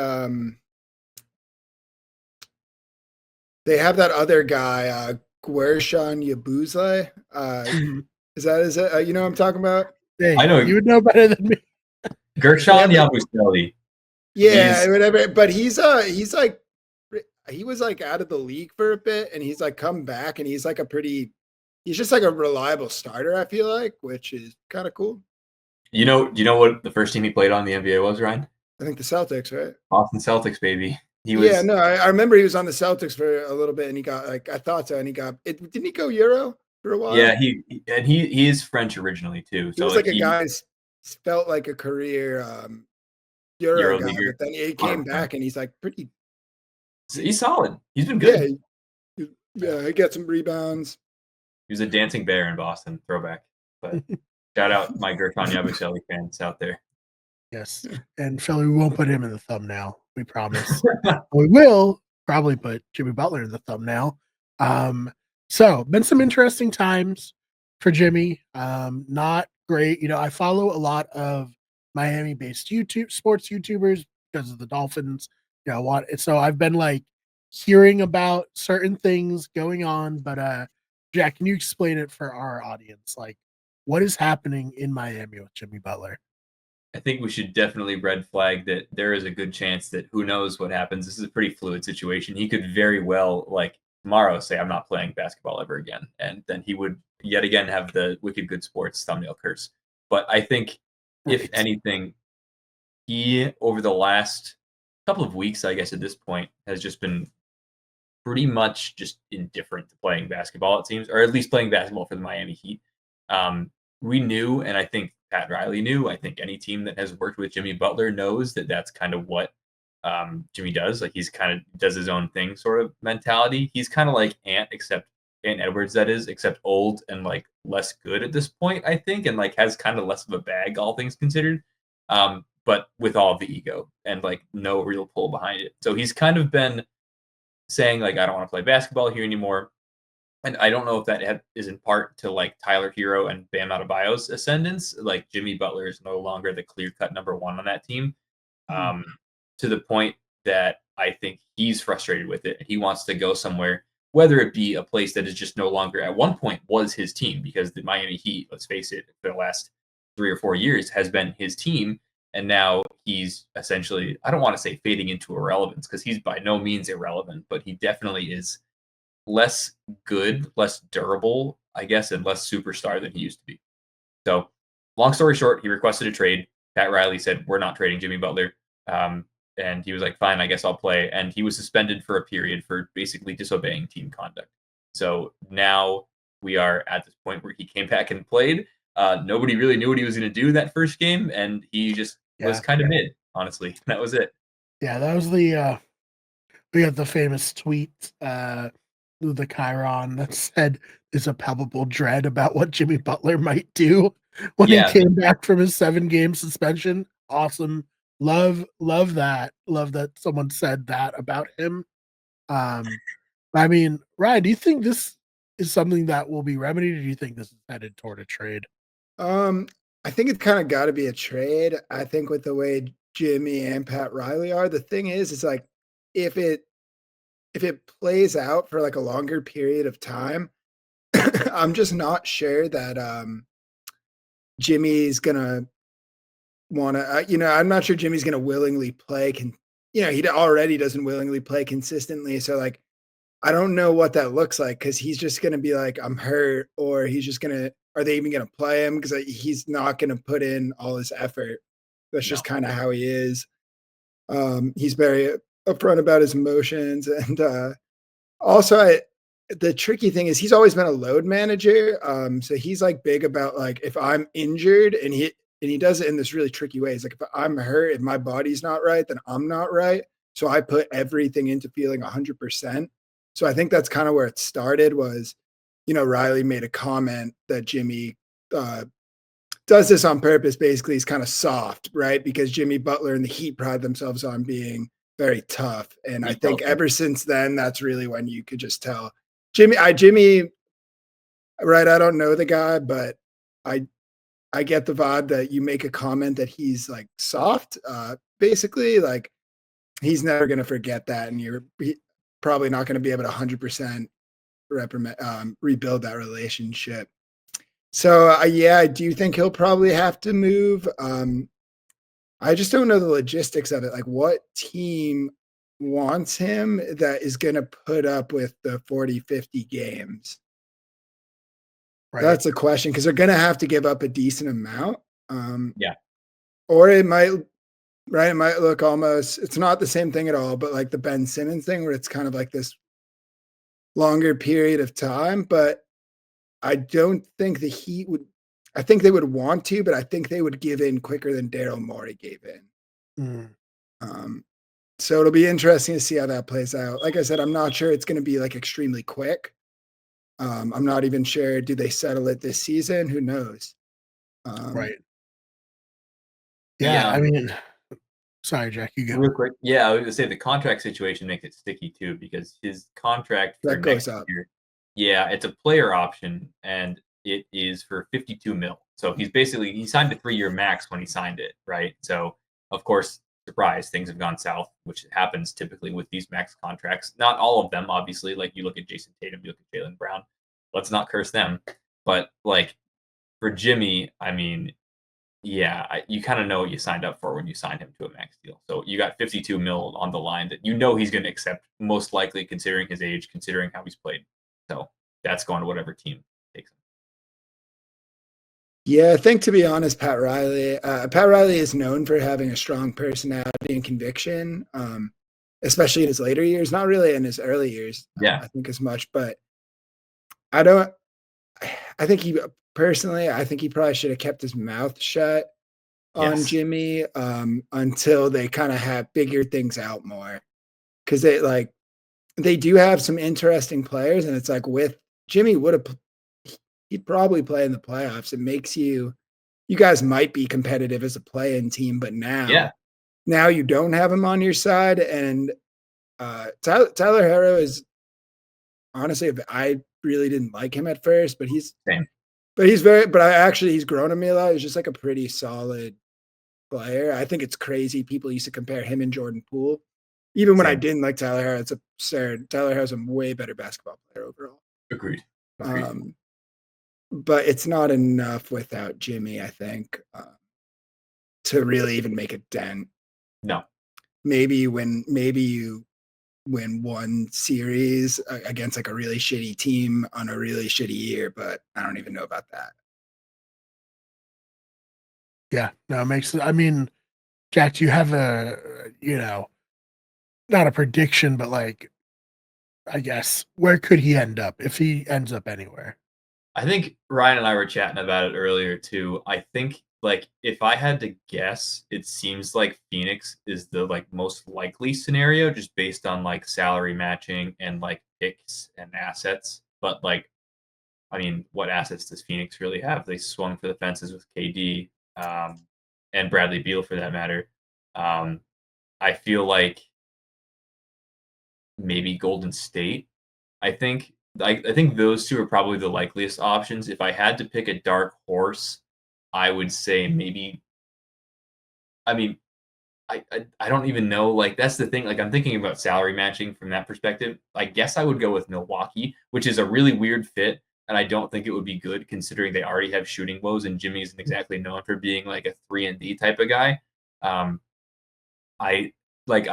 They have that other guy, Guershawn Yabuzele. Is it? You know what I'm talking about?
hey,
I know
you would know better than me.
Gershon
Yeah,
Yabusele.
Yeah,
He's
whatever. But he's like he was like out of the league for a bit, and he's like come back, and he's like he's just like a reliable starter. I feel like, which is kind of cool.
Do you know what the first team he played on in the NBA was, Ryan?
I think the Celtics, right?
Boston Celtics, baby. He
Yeah,
was
no, I remember he was on the Celtics for a little bit, and he got like I thought so, and he got it. Didn't he go Euro for a while?
yeah, he is French originally too.
He
So
was
like
like a
he
guy felt like a career Euro
Euro
guy,
leaguer,
but then he came
100%.
back, and he's like pretty.
He's solid. He's been
Yeah,
good.
yeah, he got some rebounds.
He was a dancing bear in Boston. Throwback. But shout out my Gershon Yabusele fans out there.
Yes, and Philly, we won't put him in the thumbnail. We promise. We will probably put Jimmy Butler in the thumbnail. So been some interesting times for Jimmy. Not great. I follow a lot of Miami-based YouTube sports YouTubers because of the Dolphins. So I've been like hearing about certain things going on, but Jack, can you explain it for our audience? Like, what is happening in Miami with Jimmy Butler?
I think we should definitely red flag that there is a good chance that who knows what happens. This is a pretty fluid situation. He could very well, like tomorrow, say, I'm not playing basketball ever again. And then he would yet again have the Wicked Good Sports thumbnail curse. But I think, if
Right.
anything, he, over the last couple of weeks, I guess at this point, has just been pretty much just indifferent to playing basketball, it seems, or at least playing basketball for the Miami Heat. We knew, and I think Pat Riley knew. I think any team that has worked with Jimmy Butler knows that that's kind of what Jimmy does. Like he's kind of does his own thing sort of mentality. He's kind of like Ant Edwards, that is, except old and like less good at this point, I think, and like has kind of less of a bag, all things considered. But with all of the ego and like no real pull behind it. So he's kind of been saying like, I don't want to play basketball here anymore. And I don't know if that is in part to like Tyler Hero and Bam Adebayo's ascendance. Like Jimmy Butler is no longer the clear cut number one on that team, um, to the point that I think he's frustrated with it. He wants to go somewhere, whether it be a place that is just no longer at one point was his team, because the Miami Heat, let's face it, for the last 3 or 4 years has been his team. And now he's essentially, I don't want to say fading into irrelevance because he's by no means irrelevant, but he definitely is less good, less durable, I guess, and less superstar than he used to be. So, long story short, he requested a trade. Pat Riley said, "We're not trading Jimmy Butler." And he was like, "Fine, I guess I'll play." And he was suspended for a period for basically disobeying team conduct. So now we are at this point where he came back and played. Nobody really knew what he was going to do that first game, and he just was kind of mid, honestly. That was it.
Yeah, that was the we got the famous tweet, the Chiron that said there's a palpable dread about what Jimmy Butler might do when he came back from his 7-game suspension. Awesome. Love that. Love that someone said that about him. I mean, Ryan, do you think this is something that will be remedied, or do you think this is headed toward a trade?
I think it's kind of got to be a trade. I think with the way Jimmy and Pat Riley are, the thing is, it's like if it plays out for like a longer period of time, I'm just not sure that Jimmy's gonna want to. I'm not sure Jimmy's gonna willingly play. He already doesn't willingly play consistently. So like, I don't know what that looks like because he's just gonna be like, I'm hurt, or he's just gonna. Are they even gonna play him? Because he's not gonna put in all his effort. That's just kind of how he is. He's very upfront about his emotions, and also the tricky thing is he's always been a load manager. So he's like big about like if I'm injured, and he does it in this really tricky way. He's like, if I'm hurt, if my body's not right, then I'm not right. So I put everything into feeling 100%. So I think that's kind of where it started was, Riley made a comment that Jimmy does this on purpose. Basically, he's kind of soft, right? Because Jimmy Butler and the Heat pride themselves on being very tough. And I think ever since then, that's really when you could just tell Jimmy, right? I don't know the guy, but I get the vibe that you make a comment that he's like soft, basically like he's never going to forget that. And you're probably not going to be able to 100% rebuild that relationship. So I do think he'll probably have to move. I just don't know the logistics of it. Like what team wants him that is going to put up with the 40, 50 games? Right. That's a question because they're going to have to give up a decent amount. Or it might look almost, it's not the same thing at all, but like the Ben Simmons thing where it's kind of like this longer period of time. But I don't think the Heat would, I think they would want to, but I think they would give in quicker than Daryl Morey gave in. So it'll be interesting to see how that plays out. Like I said, I'm not sure it's going to be like extremely quick. I'm not even sure. Do they settle it this season? Who knows?
Right. Yeah, I mean, sorry, Jack, you go.
Real quick. Yeah, I was going to say the contract situation makes it sticky too because his contract for
that goes
next
up.
year, it's a player option and it is for $52 million. So he signed a 3-year max when he signed it, right? So of course, surprise, things have gone south, which happens typically with these max contracts. Not all of them, obviously. Like you look at Jason Tatum, you look at Jaylen Brown. Let's not curse them. But like for Jimmy, I mean, you kind of know what you signed up for when you signed him to a max deal. So you got $52 million on the line that he's going to accept, most likely considering his age, considering how he's played. So that's going to whatever team takes him.
Yeah, I think to be honest, Pat Riley is known for having a strong personality and conviction, especially in his later years. Not really in his early years, I think as much. But I I think he personally, I think he probably should have kept his mouth shut on
Yes.
Jimmy until they kind of have figured things out more. Because they do have some interesting players, and it's like with Jimmy would have he'd probably play in the playoffs. It makes you guys might be competitive as a play-in team, but
Yeah.
now you don't have him on your side, and Tyler Herro is honestly I really didn't like him at first, but
Same.
he's grown on me a lot. He's just like a pretty solid player. I think it's crazy people used to compare him and Jordan Poole. Even when I
Same.
didn't like Tyler Herro, it's absurd. Tyler Herro's a way better basketball player overall.
Agreed.
But it's not enough without Jimmy, I think, to really even make a dent.
No.
Maybe you win one series against like a really shitty team on a really shitty year, but I don't even know about that.
Yeah, no, it makes. I mean, Jack, do you have not a prediction, but like, I guess, where could he end up if he ends up anywhere?
I think Ryan and I were chatting about it earlier too. I think like if I had to guess, it seems like Phoenix is the like most likely scenario just based on like salary matching and like picks and assets. But like I mean, what assets does Phoenix really have? They swung for the fences with KD and Bradley Beal for that matter. Um, I feel like maybe Golden State. I think I think those two are probably the likeliest options. If I had to pick a dark horse, I would say maybe. I mean, I don't even know. Like that's the thing. Like I'm thinking about salary matching from that perspective. I guess I would go with Milwaukee, which is a really weird fit, and I don't think it would be good considering they already have shooting woes, and Jimmy isn't exactly known for being like a 3-and-D type of guy. Um, I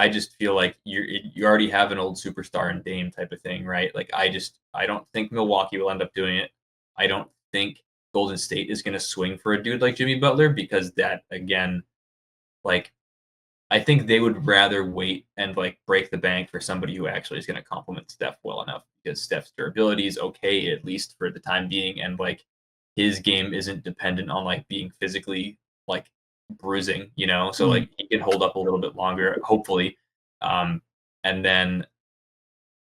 just feel like you already have an old superstar in Dame type of thing, right? Like I don't think Milwaukee will end up doing it. I don't think Golden State is going to swing for a dude like Jimmy Butler because that again, like I think they would rather wait and like break the bank for somebody who actually is going to complement Steph well enough because Steph's durability is okay at least for the time being, and like his game isn't dependent on like being physically like bruising, so like he can hold up a little bit longer, hopefully. Um, and then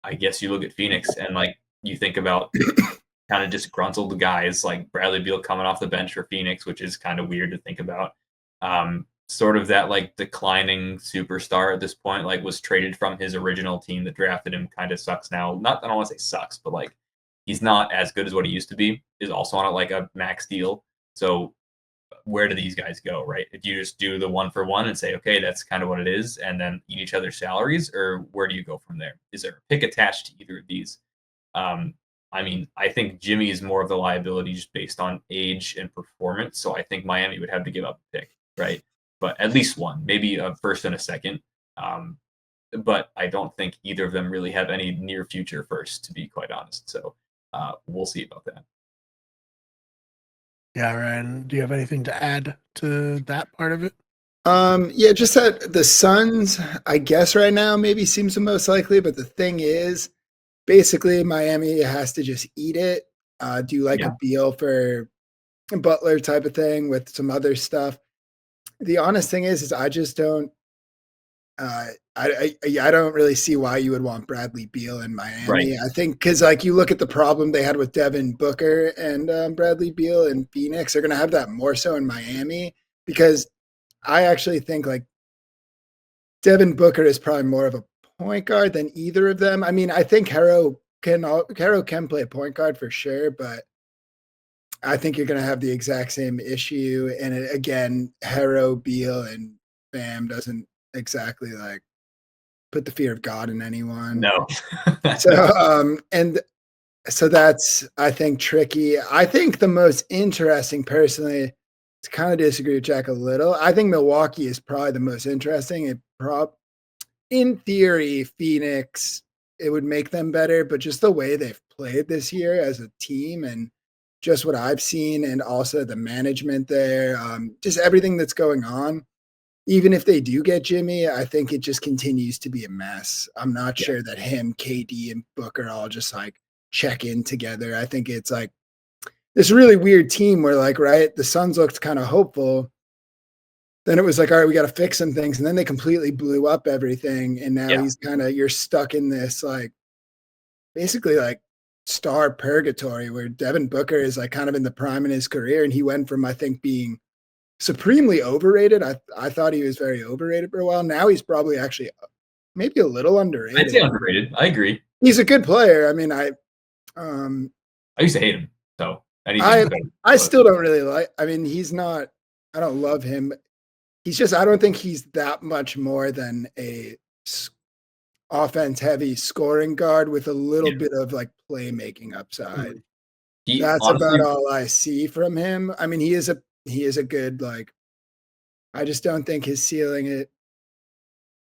I guess you look at Phoenix and like you think about kind of disgruntled guys like Bradley Beal coming off the bench for Phoenix, which is kind of weird to think about. Sort of that like declining superstar at this point, like was traded from his original team that drafted him, kind of sucks now. Not, I don't want to say sucks, but like he's not as good as what he used to be. Is also on a, like a max deal. So where do these guys go, right? If you just do the 1-for-1 and say, okay, that's kind of what it is, and then eat each other's salaries, or where do you go from there? Is there a pick attached to either of these? I mean, I think Jimmy is more of the liability just based on age and performance. So I think Miami would have to give up a pick, right? But at least one, maybe a first and a second. But I don't think either of them really have any near future first, to be quite honest. So we'll see about that.
Yeah, Ryan, do you have anything to add to that part of it?
Yeah, just that the Suns, I guess right now maybe seems the most likely, but the thing is, basically Miami has to just eat it. Do like
Yeah.
a Beal for Butler type of thing with some other stuff. The honest thing is I just don't. I don't really see why you would want Bradley Beal in
Right.
Miami. I think because like you look at the problem they had with Devin Booker and Bradley Beal in Phoenix, they're going to have that more so in Miami because I actually think like Devin Booker is probably more of a point guard than either of them. I mean, I think Harrow can play point guard for sure, but I think you're going to have the exact same issue. And again, Harrow, Beal, and Bam doesn't exactly like put the fear of God in anyone.
No.
And so that's I think tricky. I think the most interesting, personally, to kind of disagree with Jack a little. I think Milwaukee is probably the most interesting. In theory, Phoenix, it would make them better, but just the way they've played this year as a team and just what I've seen, and also the management there, just everything that's going on. Even if they do get Jimmy, I think it just continues to be a mess. I'm not sure that him, KD, and Booker all just like check in together. I think it's like this really weird team where like, right, the Suns looked kind of hopeful. Then it was like, all right, we got to fix some things. And then they completely blew up everything. And now
Yeah.
he's kind of, you're stuck in this like, basically like star purgatory where Devin Booker is like kind of in the prime in his career. And he went from, I think, being supremely overrated. I thought he was very overrated for a while. Now he's probably actually maybe a little underrated.
I'd say underrated. I agree.
He's a good player. I mean,
I used to hate him. So anything
I still don't really like. I mean, he's not. I don't love him. He's just. I don't think he's that much more than a offense heavy scoring guard with a little bit of like playmaking upside. That's honestly about all I see from him. I mean, he is a good like. I just don't think his ceiling.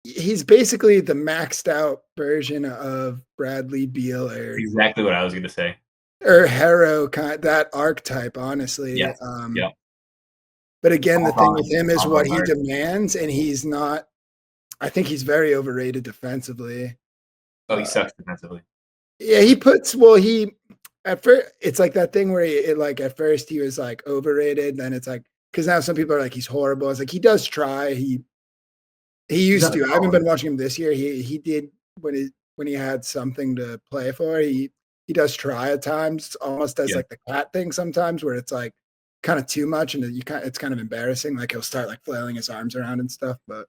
He's basically the maxed out version of Bradley Beal or
exactly what I was going to say.
Or Harrow, that archetype, honestly.
Yeah. Yeah.
But again, the thing with him is what he demands, and he's not. I think he's very overrated defensively.
Oh, he sucks defensively.
Yeah, he puts. Well, he at first it's like that thing where at first he was like overrated, then it's like because now some people are like he's horrible. It's like he does try. He used to. I haven't been watching him this year. He did when he had something to play for. He does try at times, almost as like the cat thing sometimes, where it's like kind of too much and it's kind of embarrassing. Like he'll start like flailing his arms around and stuff. But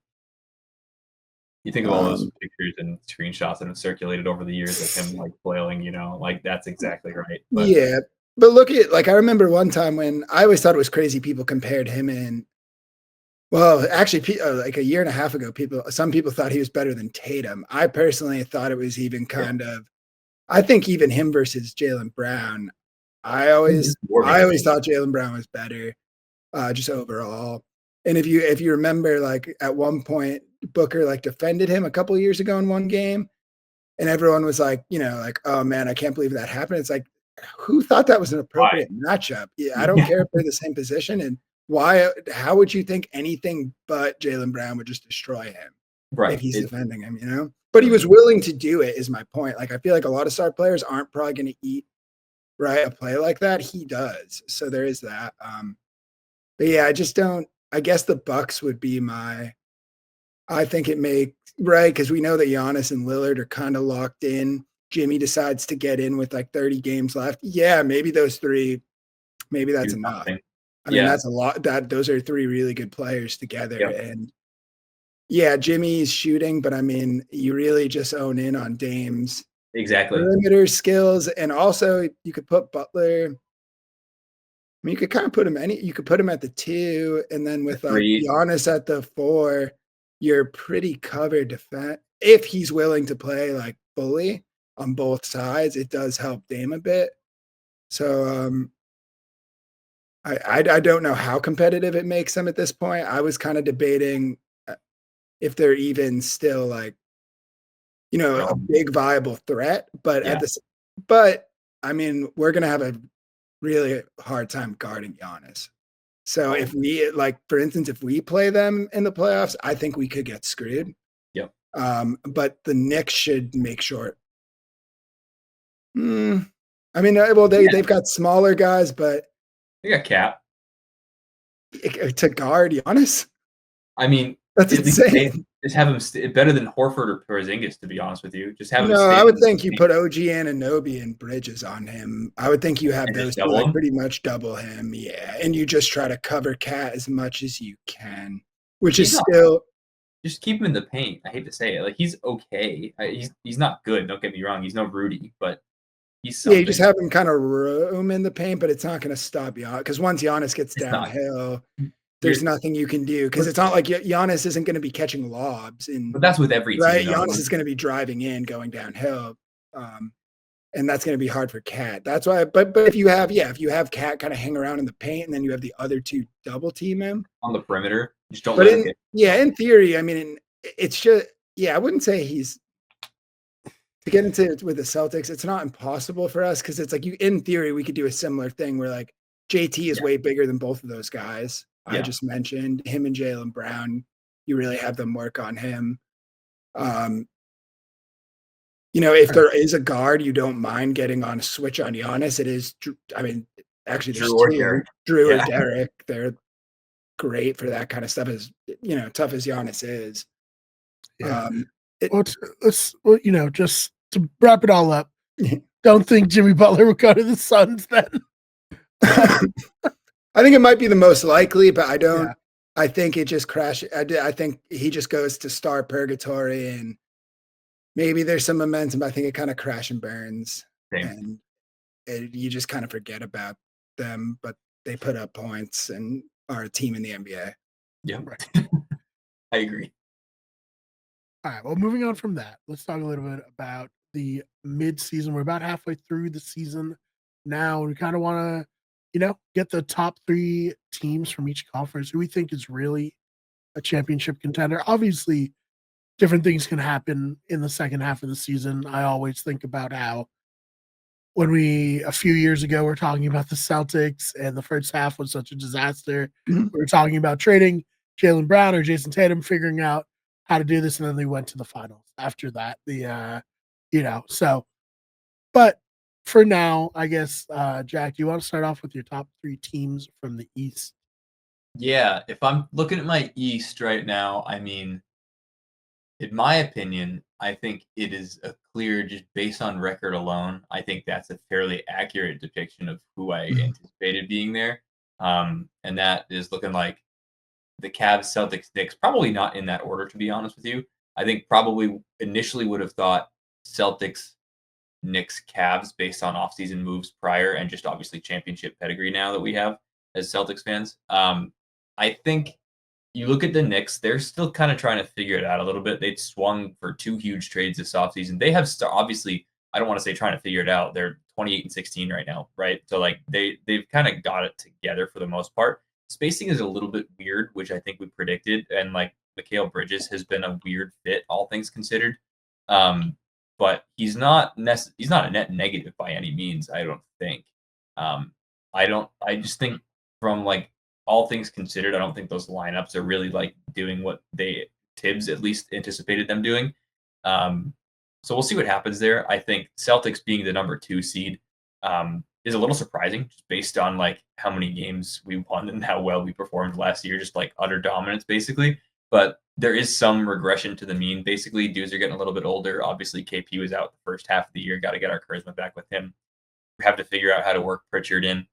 you think of all those pictures and screenshots that have circulated over the years of him like flailing, like that's exactly right.
But, yeah, but look at like I remember one time when I always thought it was crazy. People compared him in. Well, actually, like a year and a half ago, some people thought he was better than Tatum. I personally thought it was even kind of. I think even him versus Jaylen Brown. I always thought Jaylen Brown was better, just overall. And if you remember, like at one point, Booker like defended him a couple of years ago in one game, and everyone was like, like, oh man, I can't believe that happened. It's like, who thought that was an appropriate matchup? Yeah, I don't care if they're the same position, and why? How would you think anything but Jaylen Brown would just destroy him if he's defending him? But he was willing to do it. Is my point. Like I feel like a lot of star players aren't probably going to eat a play like that. He does. So there is that. But yeah, I just don't. I guess the Bucks would be my. I think it may because we know that Giannis and Lillard are kind of locked in. Jimmy decides to get in with like 30 games left. Yeah, maybe those three. Maybe that's enough. I mean, that's a lot. Those are three really good players together, and yeah, Jimmy's shooting, but I mean, you really just own in on Dame's perimeter skills, and also you could put Butler. I mean, you could kind of put him you could put him at the 2, and then with like Giannis at the 4, you're pretty covered defense. If he's willing to play like fully on both sides, it does help Dame a bit. So I don't know how competitive it makes them at this point. I was kind of debating if they're even still like, a big viable threat, but but I mean, we're going to have a really hard time guarding Giannis. So if we for instance, if we play them in the playoffs, I think we could get screwed.
Yep.
But the Knicks should make sure. I mean, well, they've got smaller guys, but
they got Cap
to guard Giannis.
I mean,
that's insane.
Just have him better than Horford or Porzingis, to be honest with you. Just have him.
No, I would think you put OG Anunoby and Bridges on him. I would think you have those two pretty much double him. Yeah, and you just try to cover Cat as much as you can, which is still.
Just keep him in the paint. I hate to say it, like he's okay. He's not good. Don't get me wrong. He's no Rudy, but he's something.
Yeah, you just have him kind of roam in the paint, but it's not going to stop Giannis because once Giannis gets downhill. There's nothing you can do because it's not like Giannis isn't going to be catching lobs.
But that's with every team.
Right? Giannis is going to be driving in, going downhill. And that's going to be hard for Cat. That's why, but if you have Cat kind of hang around in the paint and then you have the other two double team him.
On the perimeter. Just don't
in theory, I mean, it's just, I wouldn't say he's, to get into it with the Celtics, it's not impossible for us because it's like in theory, we could do a similar thing where like JT is way bigger than both of those guys. I just mentioned him and Jaylen Brown. You really have them work on him. If there is a guard, you don't mind getting on a switch on Giannis. It is, I mean, actually there's
Drew or
two,
Derek.
Drew or
Yeah.
Derek. They're great for that kind of stuff, as tough as Giannis is.
Yeah.
It,
Well, just to wrap it all up, don't think Jimmy Butler will go to the Suns then.
I think it might be the most likely, but I don't.
Yeah.
I think it just crashes. I think he just goes to star purgatory, and maybe there's some momentum. But I think it kind of crash and burns,
Same.
and you just kind of forget about them. But they put up points and are a team in the NBA.
Yeah.
Right.
I agree.
All right. Well, moving on from that, let's talk a little bit about the mid-season. We're about halfway through the season now. We kind of want to, get the top 3 teams from each conference who we think is really a championship contender. Obviously, different things can happen in the second half of the season. I always think about how when a few years ago, we're talking about the Celtics and the first half was such a disaster.
Mhm.
We were talking about trading Jaylen Brown or Jason Tatum, figuring out how to do this, and then they went to the finals after that. But for now, I guess, Jack, do you want to start off with your top 3 teams from the East?
Yeah, if I'm looking at my East right now, I mean, in my opinion, I think it is a clear, just based on record alone, I think that's a fairly accurate depiction of who I anticipated being there. And that is looking like the Cavs, Celtics, Knicks, probably not in that order, to be honest with you. I think probably initially would have thought Celtics, Knicks, Cavs based on offseason moves prior and just obviously championship pedigree now that we have as Celtics fans. I think you look at the Knicks, they're still kind of trying to figure it out a little bit. They'd swung for 2 huge trades this offseason. They have obviously, I don't want to say trying to figure it out. They're 28-16 right now, right? So like they've kind of got it together for the most part. Spacing is a little bit weird, which I think we predicted, and like Mikal Bridges has been a weird fit, all things considered. But he's not he's not a net negative by any means, I don't think. I just think from like all things considered, I don't think those lineups are really like doing what Tibbs at least anticipated them doing. So we'll see what happens there. I think Celtics being the number 2 seed is a little surprising, just based on like how many games we won and how well we performed last year, just like utter dominance basically. But there is some regression to the mean. Basically, dudes are getting a little bit older. Obviously, KP was out the first half of the year. Got to get our charisma back with him. We have to figure out how to work Pritchard in.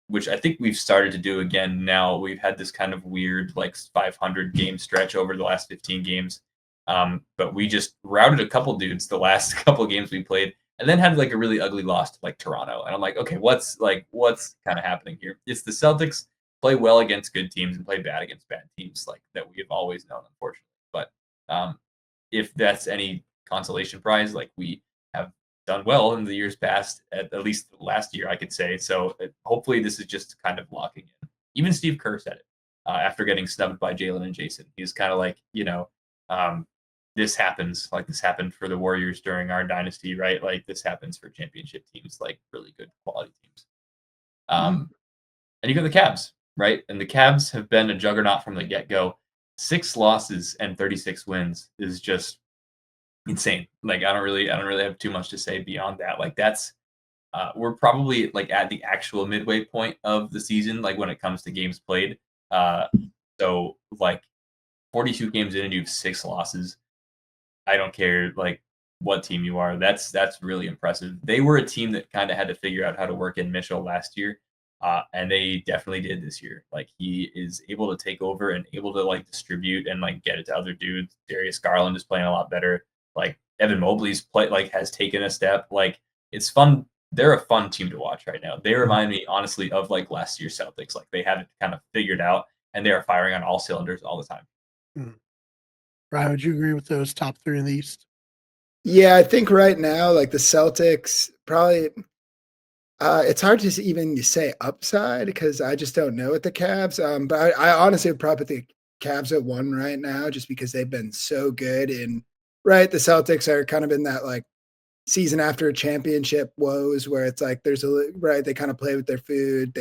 Which I think we've started to do again now. We've had this kind of weird like 500 game stretch over the last 15 games. But we just routed a couple dudes the last couple games we played, and then had like a really ugly loss to like Toronto. And I'm like, okay, what's kind of happening here? It's the Celtics play well against good teams and play bad against bad teams, like that we have always known, unfortunately. But if that's any consolation prize, like we have done well in the years past, at least last year, I could say. So hopefully this is just kind of locking in. Even Steve Kerr said it after getting snubbed by Jalen and Jason. He's kind of like, this happens. Like this happened for the Warriors during our dynasty, right? Like this happens for championship teams, like really good quality teams. And you got the Cavs, right? And the Cavs have been a juggernaut from the get-go. 6 losses and 36 wins is just insane. Like I don't really have too much to say beyond that. Like that's we're probably like at the actual midway point of the season, like when it comes to games played. So like 42 games in and you have 6 losses. I don't care like what team you are. That's really impressive. They were a team that kind of had to figure out how to work in Mitchell last year. And they definitely did this year. Like he is able to take over and able to like distribute and like get it to other dudes. Darius Garland is playing a lot better. Like Evan Mobley's has taken a step. Like it's fun. They're a fun team to watch right now. They remind me honestly of like last year's Celtics. Like they have it kind of figured out and they are firing on all cylinders all the time.
Ryan, would you agree with those top 3 in the East?
Yeah, I think right now, like the Celtics, probably it's hard to even say upside because I just don't know with the Cavs. But I honestly would probably put the Cavs at 1 right now, just because they've been so good. And right, the Celtics are kind of in that like season after a championship woes, where it's like they kind of play with their food.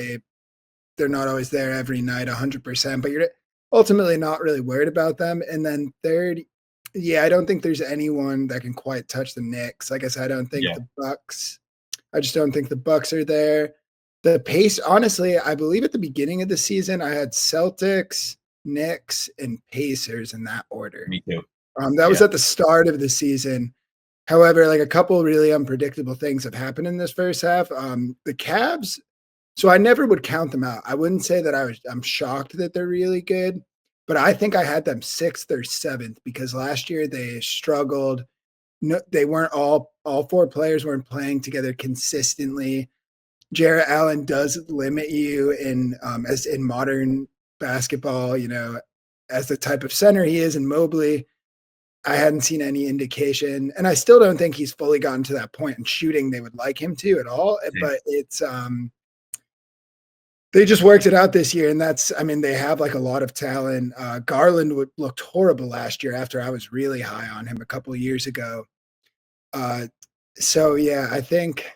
They're not always there every night 100%, but you're ultimately not really worried about them. And then third, yeah, I don't think there's anyone that can quite touch the Knicks. Like I said, I don't think the Bucks. I just don't think the Bucks are there. The pace, honestly, I believe at the beginning of the season, I had Celtics, Knicks, and Pacers in that order.
Me too.
That was
Yeah.
at the start of the season. However, like a couple really unpredictable things have happened in this first half. The Cavs, so I never would count them out. I wouldn't say that I'm shocked that they're really good, but I think I had them 6th or 7th because last year they struggled. No, they weren't all 4 players weren't playing together consistently. Jarrett Allen does limit you in as in modern basketball, as the type of center he is. And Mobley, I hadn't seen any indication, and I still don't think he's fully gotten to that point in shooting they would like him to at all. But it's they just worked it out this year, and they have like a lot of talent. Garland looked horrible last year after I was really high on him a couple of years ago. So yeah, I think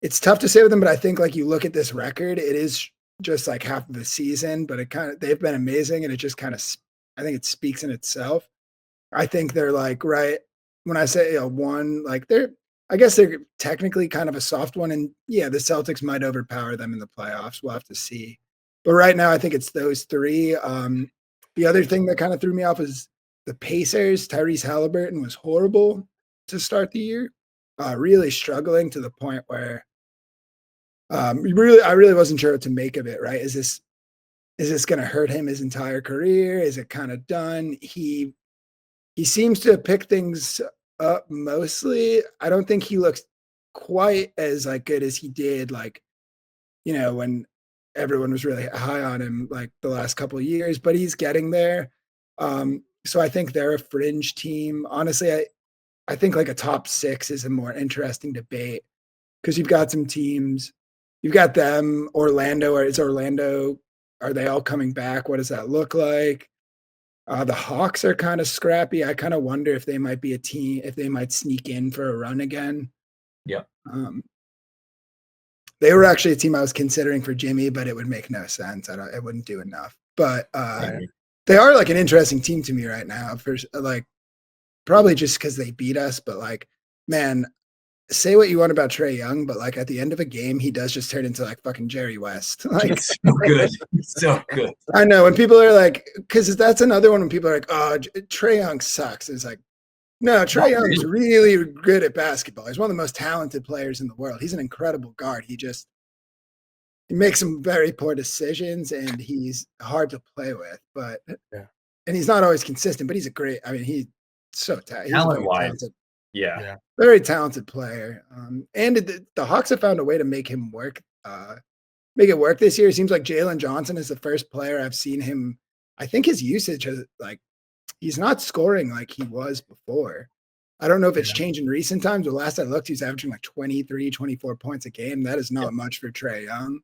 it's tough to say with them, but I think like you look at this record, it is just like half of the season, but they've been amazing, and it just kind of I think it speaks in itself. I think they're like right when I say a one, like I guess they're technically kind of a soft one, and yeah, the Celtics might overpower them in the playoffs. We'll have to see. But right now, I think it's those 3. The other thing that kind of threw me off is the Pacers. Tyrese Halliburton was horrible to start the year, really struggling to the point where I really wasn't sure what to make of it. Right? Is this going to hurt him his entire career? Is it kind of done? He seems to have picked things up mostly. I don't think he looks quite as like good as he did, like, when everyone was really high on him like the last couple of years, but he's getting there. So I think they're a fringe team. Honestly, I think like a top 6 is a more interesting debate because you've got some teams. You've got them, Orlando, or is Orlando, are they all coming back? What does that look like? The Hawks are kind of scrappy. I kind of wonder if they might be a team, if they might sneak in for a run again.
Yeah.
They were actually a team I was considering for Jimmy, but it would make no sense. It wouldn't do enough. But they are like an interesting team to me right now. For like, probably just because they beat us. But like, man, say what you want about Trae Young, but like at the end of a game, he does just turn into like fucking Jerry West. Like,
so good. So good.
I know when people are like, because that's another one when people are like, oh, Trae Young sucks. It's like, no, Trae Young is really good at basketball. He's one of the most talented players in the world. He's an incredible guard. He makes some very poor decisions, and he's hard to play with. But and he's not always consistent. But he's he's so talented.
Yeah.
Very talented player. And the Hawks have found a way to make him work. Make it work this year. It seems like Jalen Johnson is the first player I've seen him. I think his usage is like he's not scoring like he was before. I don't know if it's changed in recent times, but last I looked, he's averaging like 23, 24 points a game. That is not much for Trae Young.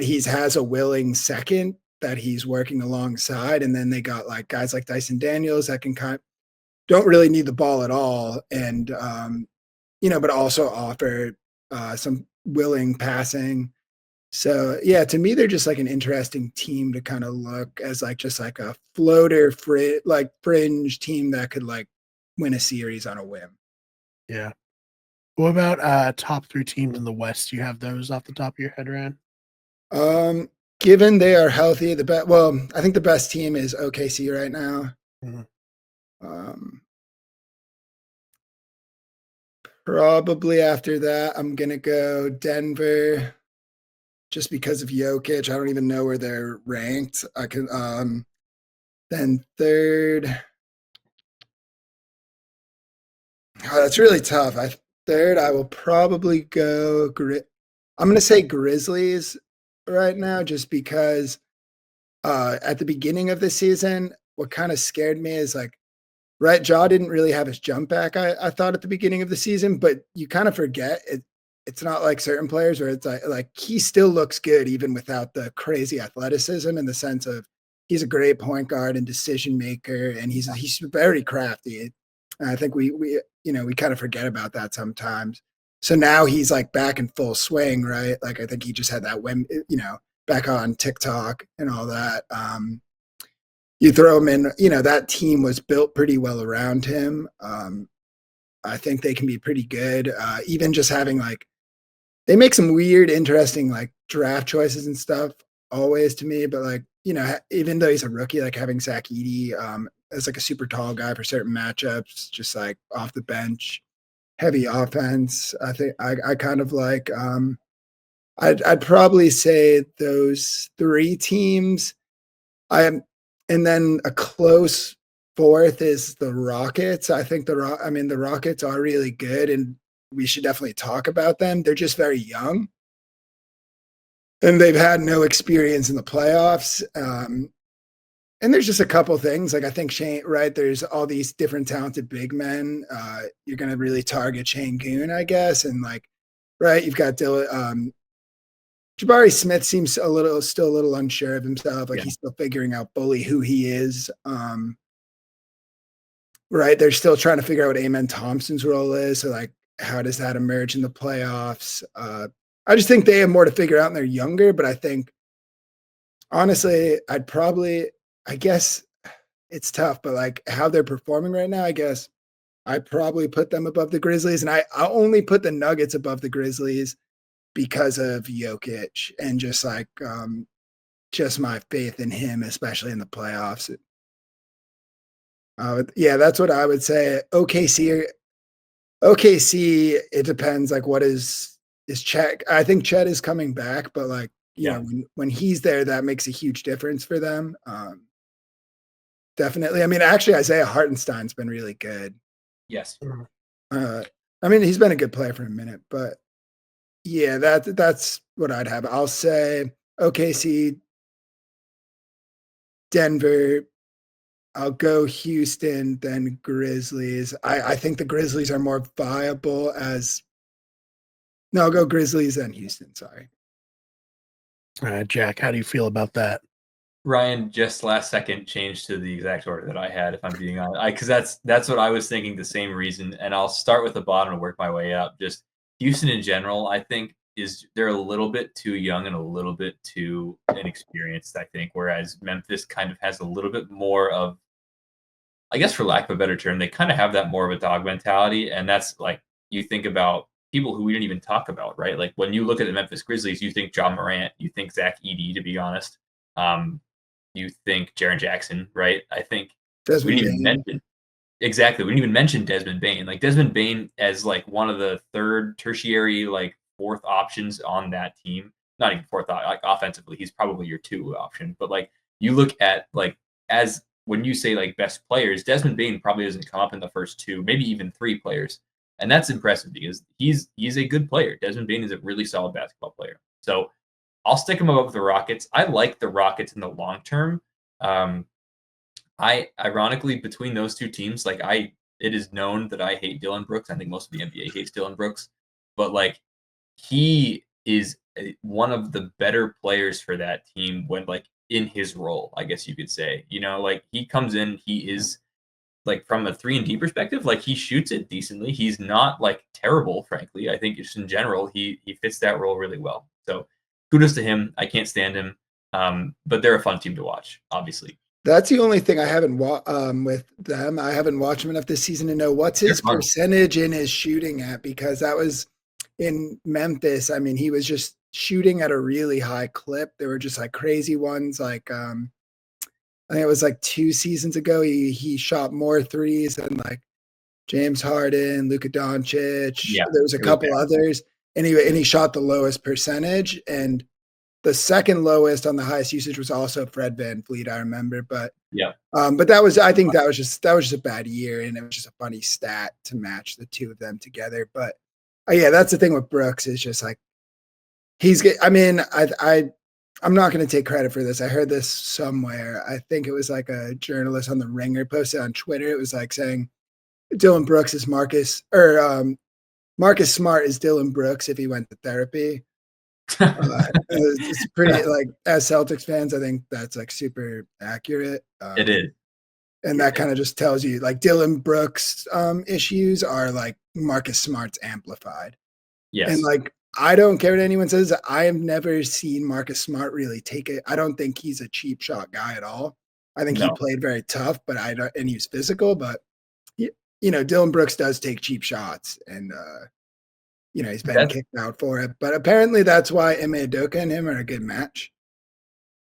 He has a willing second that he's working alongside. And then they got like guys like Dyson Daniels that can don't really need the ball at all. And, but also offer some willing passing. So yeah, to me, they're just like an interesting team to kind of look as like just like a floater fringe team that could like win a series on a whim.
Yeah. What about top 3 teams in the West? Do you have those off the top of your head, Ryan?
Given they are healthy, I think the best team is OKC right now. Mm-hmm. Probably after that, I'm gonna go Denver. Just because of Jokic, I don't even know where they're ranked. I can then third. Oh, that's really tough. Third, I will probably go I'm gonna say Grizzlies right now, just because at the beginning of the season, what kind of scared me is like, right, Ja didn't really have his jump back, I thought at the beginning of the season, but you kind of forget it's not like certain players where it's like he still looks good even without the crazy athleticism, in the sense of he's a great point guard and decision maker, and he's very crafty. And I think we kind of forget about that sometimes. So now he's like back in full swing, right? Like I think he just had that back on TikTok and all that. You throw him in, that team was built pretty well around him. I think they can be pretty good. Even just having like they make some weird, interesting like draft choices and stuff always to me. But like, even though he's a rookie, like having Zach Edey as like a super tall guy for certain matchups, just like off the bench, heavy offense. I think I kind of like I'd probably say those three teams. I'm and then a close fourth is the Rockets. I think the Rockets are really good and we should definitely talk about them. They're just very young and they've had no experience in the playoffs. And there's just a couple things like I think Shane, right? There's all these different talented big men. You're going to really target Shane Goon, I guess, and like, right? You've got Dylan. Jabari Smith seems still a little unsure of himself. Like he's still figuring out fully who he is. Right? They're still trying to figure out what Amen Thompson's role is. So like, how does that emerge in the playoffs? I just think they have more to figure out and they're younger, but I think honestly, I guess it's tough, but like how they're performing right now, I guess I probably put them above the Grizzlies. And I only put the Nuggets above the Grizzlies because of Jokic and just like just my faith in him, especially in the playoffs. Yeah, that's what I would say. OKC, it depends. Like, what is Chet? I think Chet is coming back, but like, when he's there, that makes a huge difference for them. Definitely. I mean, actually, Isaiah Hartenstein's been really good.
Yes.
I mean, he's been a good player for a minute, but yeah, that's what I'd have. I'll say OKC, Denver. I'll go Houston, then Grizzlies. I think the Grizzlies are more viable as. No, I'll go Grizzlies then Houston. Sorry.
Jack, how do you feel about that?
Ryan just last second changed to the exact order that I had, if I'm being honest, because that's what I was thinking. The same reason, and I'll start with the bottom and work my way up. Just Houston in general, I think they're a little bit too young and a little bit too inexperienced. I think, whereas Memphis kind of has a little bit more of, I guess, for lack of a better term, they kind of have that more of a dog mentality, and that's like you think about people who we didn't even talk about, right? Like when you look at the Memphis Grizzlies, you think John Morant, you think Zach Edey, to be honest. You think Jaren Jackson, right? I think
Desmond
we didn't even
Bane.
mention exactly. We didn't even mention Desmond Bane. Like Desmond Bane as like one of the third, tertiary, like fourth options on that team. Not even fourth, like offensively, he's probably your two option. But like you look at like as when you say like best players, Desmond Bane probably doesn't come up in the first two, maybe even three players, and that's impressive because he's a good player. Desmond Bane is a really solid basketball player. So I'll stick him above the Rockets. I like the Rockets in the long term. I ironically between those two teams, like it is known that I hate Dylan Brooks. I think most of the NBA hates Dylan Brooks, but like he is one of the better players for that team when like in his role, I guess you could say. Like he comes in, he is like from a 3-and-D perspective, like he shoots it decently. He's not like terrible, frankly. I think just in general, he fits that role really well. So kudos to him. I can't stand him, but they're a fun team to watch, obviously.
That's the only thing I haven't with them. I haven't watched him enough this season to know what's his percentage in his shooting at, because that was in Memphis. I mean, he was just shooting at a really high clip. There were just like crazy ones. Like I think it was like 2 seasons ago. He shot more threes than like James Harden, Luka Doncic.
Yeah,
there was a couple others, and he shot the lowest percentage. And the second lowest on the highest usage was also Fred VanVleet, I remember. But
yeah,
but I think that was just a bad year, and it was just a funny stat to match the two of them together. But yeah, that's the thing with Brooks is just like I mean, I'm not going to take credit for this. I heard this somewhere. I think it was like a journalist on the Ringer posted on Twitter. It was like saying Dylan Brooks is Marcus Smart is Dylan Brooks if he went to therapy. It's pretty like as Celtics fans, I think that's like super accurate.
It is.
And that kind of just tells you like Dylan Brooks issues are like Marcus Smart's amplified.
Yes.
And like I don't care what anyone says. I have never seen Marcus Smart really take it. I don't think he's a cheap shot guy at all. I think he played very tough, but and he was physical. But Dylan Brooks does take cheap shots, and he's been
That's
kicked out for it. But apparently that's why Ime Udoka and him are a good match.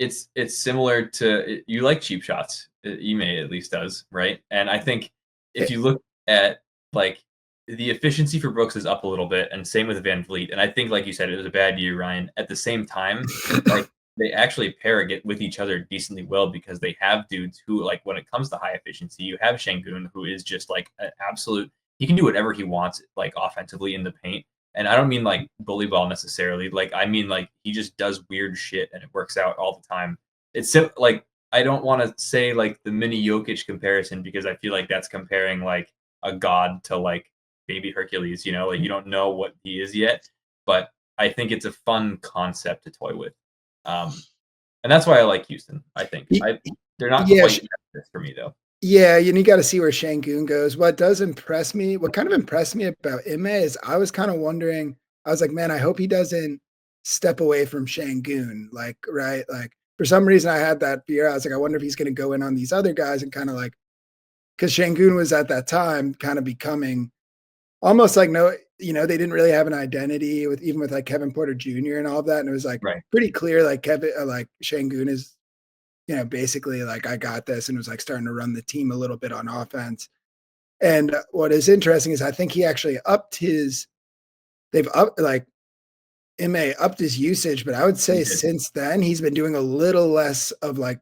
it's similar to you like cheap shots. Ime at least does, right? And I think if you look at like the efficiency for Brooks is up a little bit, and same with Van Vliet. And I think, like you said, it was a bad year, Ryan. At the same time, like they actually pair it with each other decently well because they have dudes who, like, when it comes to high efficiency, you have Şengün, who is just like an absolute. He can do whatever he wants, like offensively in the paint. And I don't mean like bully ball necessarily. Like I mean like he just does weird shit and it works out all the time. It's like I don't want to say like the mini Jokic comparison because I feel like that's comparing like a god to like baby Hercules. Like you don't know what he is yet, but I think it's a fun concept to toy with, and that's why I like Houston. I think they're not
Yeah,
quite this for me though.
Yeah, you got to see where Şengün goes. What kind of impressed me about Ime is I was kind of wondering, I was like, man, I hope he doesn't step away from Şengün. Like, right? Like, for some reason, I had that fear. I was like, I wonder if he's going to go in on these other guys and kind of like, because Şengün was at that time kind of becoming almost like they didn't really have an identity even with like Kevin Porter Jr. and all of that. And it was like
Right.
pretty clear, like like Şengün is basically like I got this and was like starting to run the team a little bit on offense. And what is interesting is I think he actually they've upped like Ime upped his usage, but I would say since then he's been doing a little less of like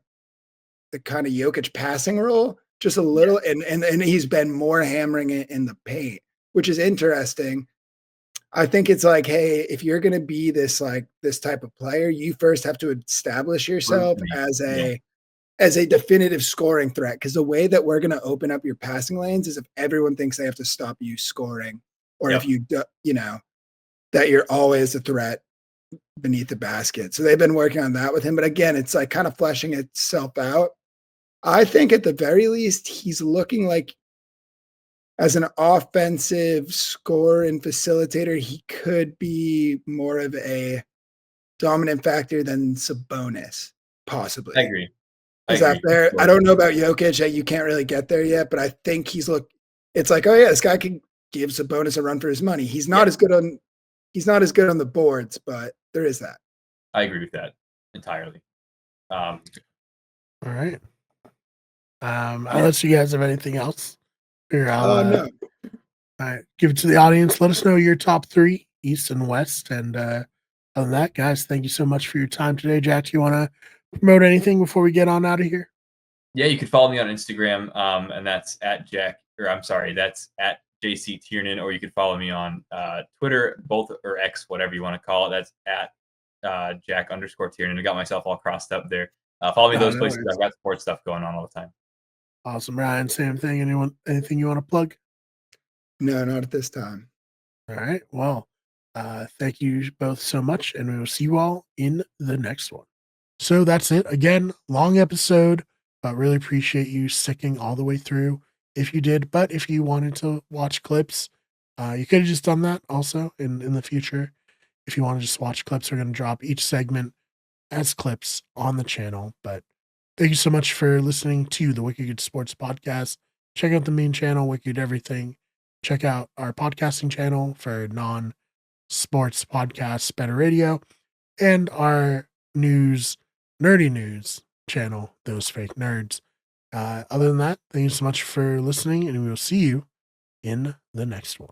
the kind of Jokic passing role, just a little, and he's been more hammering it in the paint, which is interesting. I think it's like, hey, if you're going to be this type of player, you first have to establish yourself as a definitive scoring threat. Because the way that we're going to open up your passing lanes is if everyone thinks they have to stop you scoring, or if that you're always a threat beneath the basket. So they've been working on that with him. But again, it's like kind of fleshing itself out. I think at the very least, he's looking like as an offensive scorer and facilitator, he could be more of a dominant factor than Sabonis, possibly.
I agree.
Is that fair? I don't know about Jokic. You can't really get there yet, but I think it's like, oh yeah, this guy can give Sabonis a run for his money. He's not as good on the boards, but there is that.
I agree with that entirely.
All right. Unless you guys have anything else. Here,
no.
All right, give it to the audience. Let us know your top 3, East and West. And other than that, guys, thank you so much for your time today. Jack, do you want to promote anything before we get on out of here?
Yeah, you can follow me on Instagram, and that's at JC Tiernan, or you can follow me on Twitter, both, or X, whatever you want to call it. That's at Jack_Tiernan. I got myself all crossed up there. Follow me those places. I've got sports stuff going on all the time.
Awesome, Ryan. Same thing. Anything you want to plug?
No, not at this time.
All right. Well, thank you both so much, and we will see you all in the next one. So that's it. Again, long episode, but really appreciate you sticking all the way through if you did. But if you wanted to watch clips, you could have just done that also in the future. If you want to just watch clips, we're going to drop each segment as clips on the channel. But thank you so much for listening to the Wicked Good Sports Podcast. Check out the main channel, Wicked Everything. Check out our podcasting channel for non-sports podcasts, Better Radio, and our nerdy news channel, Those Fake Nerds. Other than that, thank you so much for listening, and we will see you in the next one.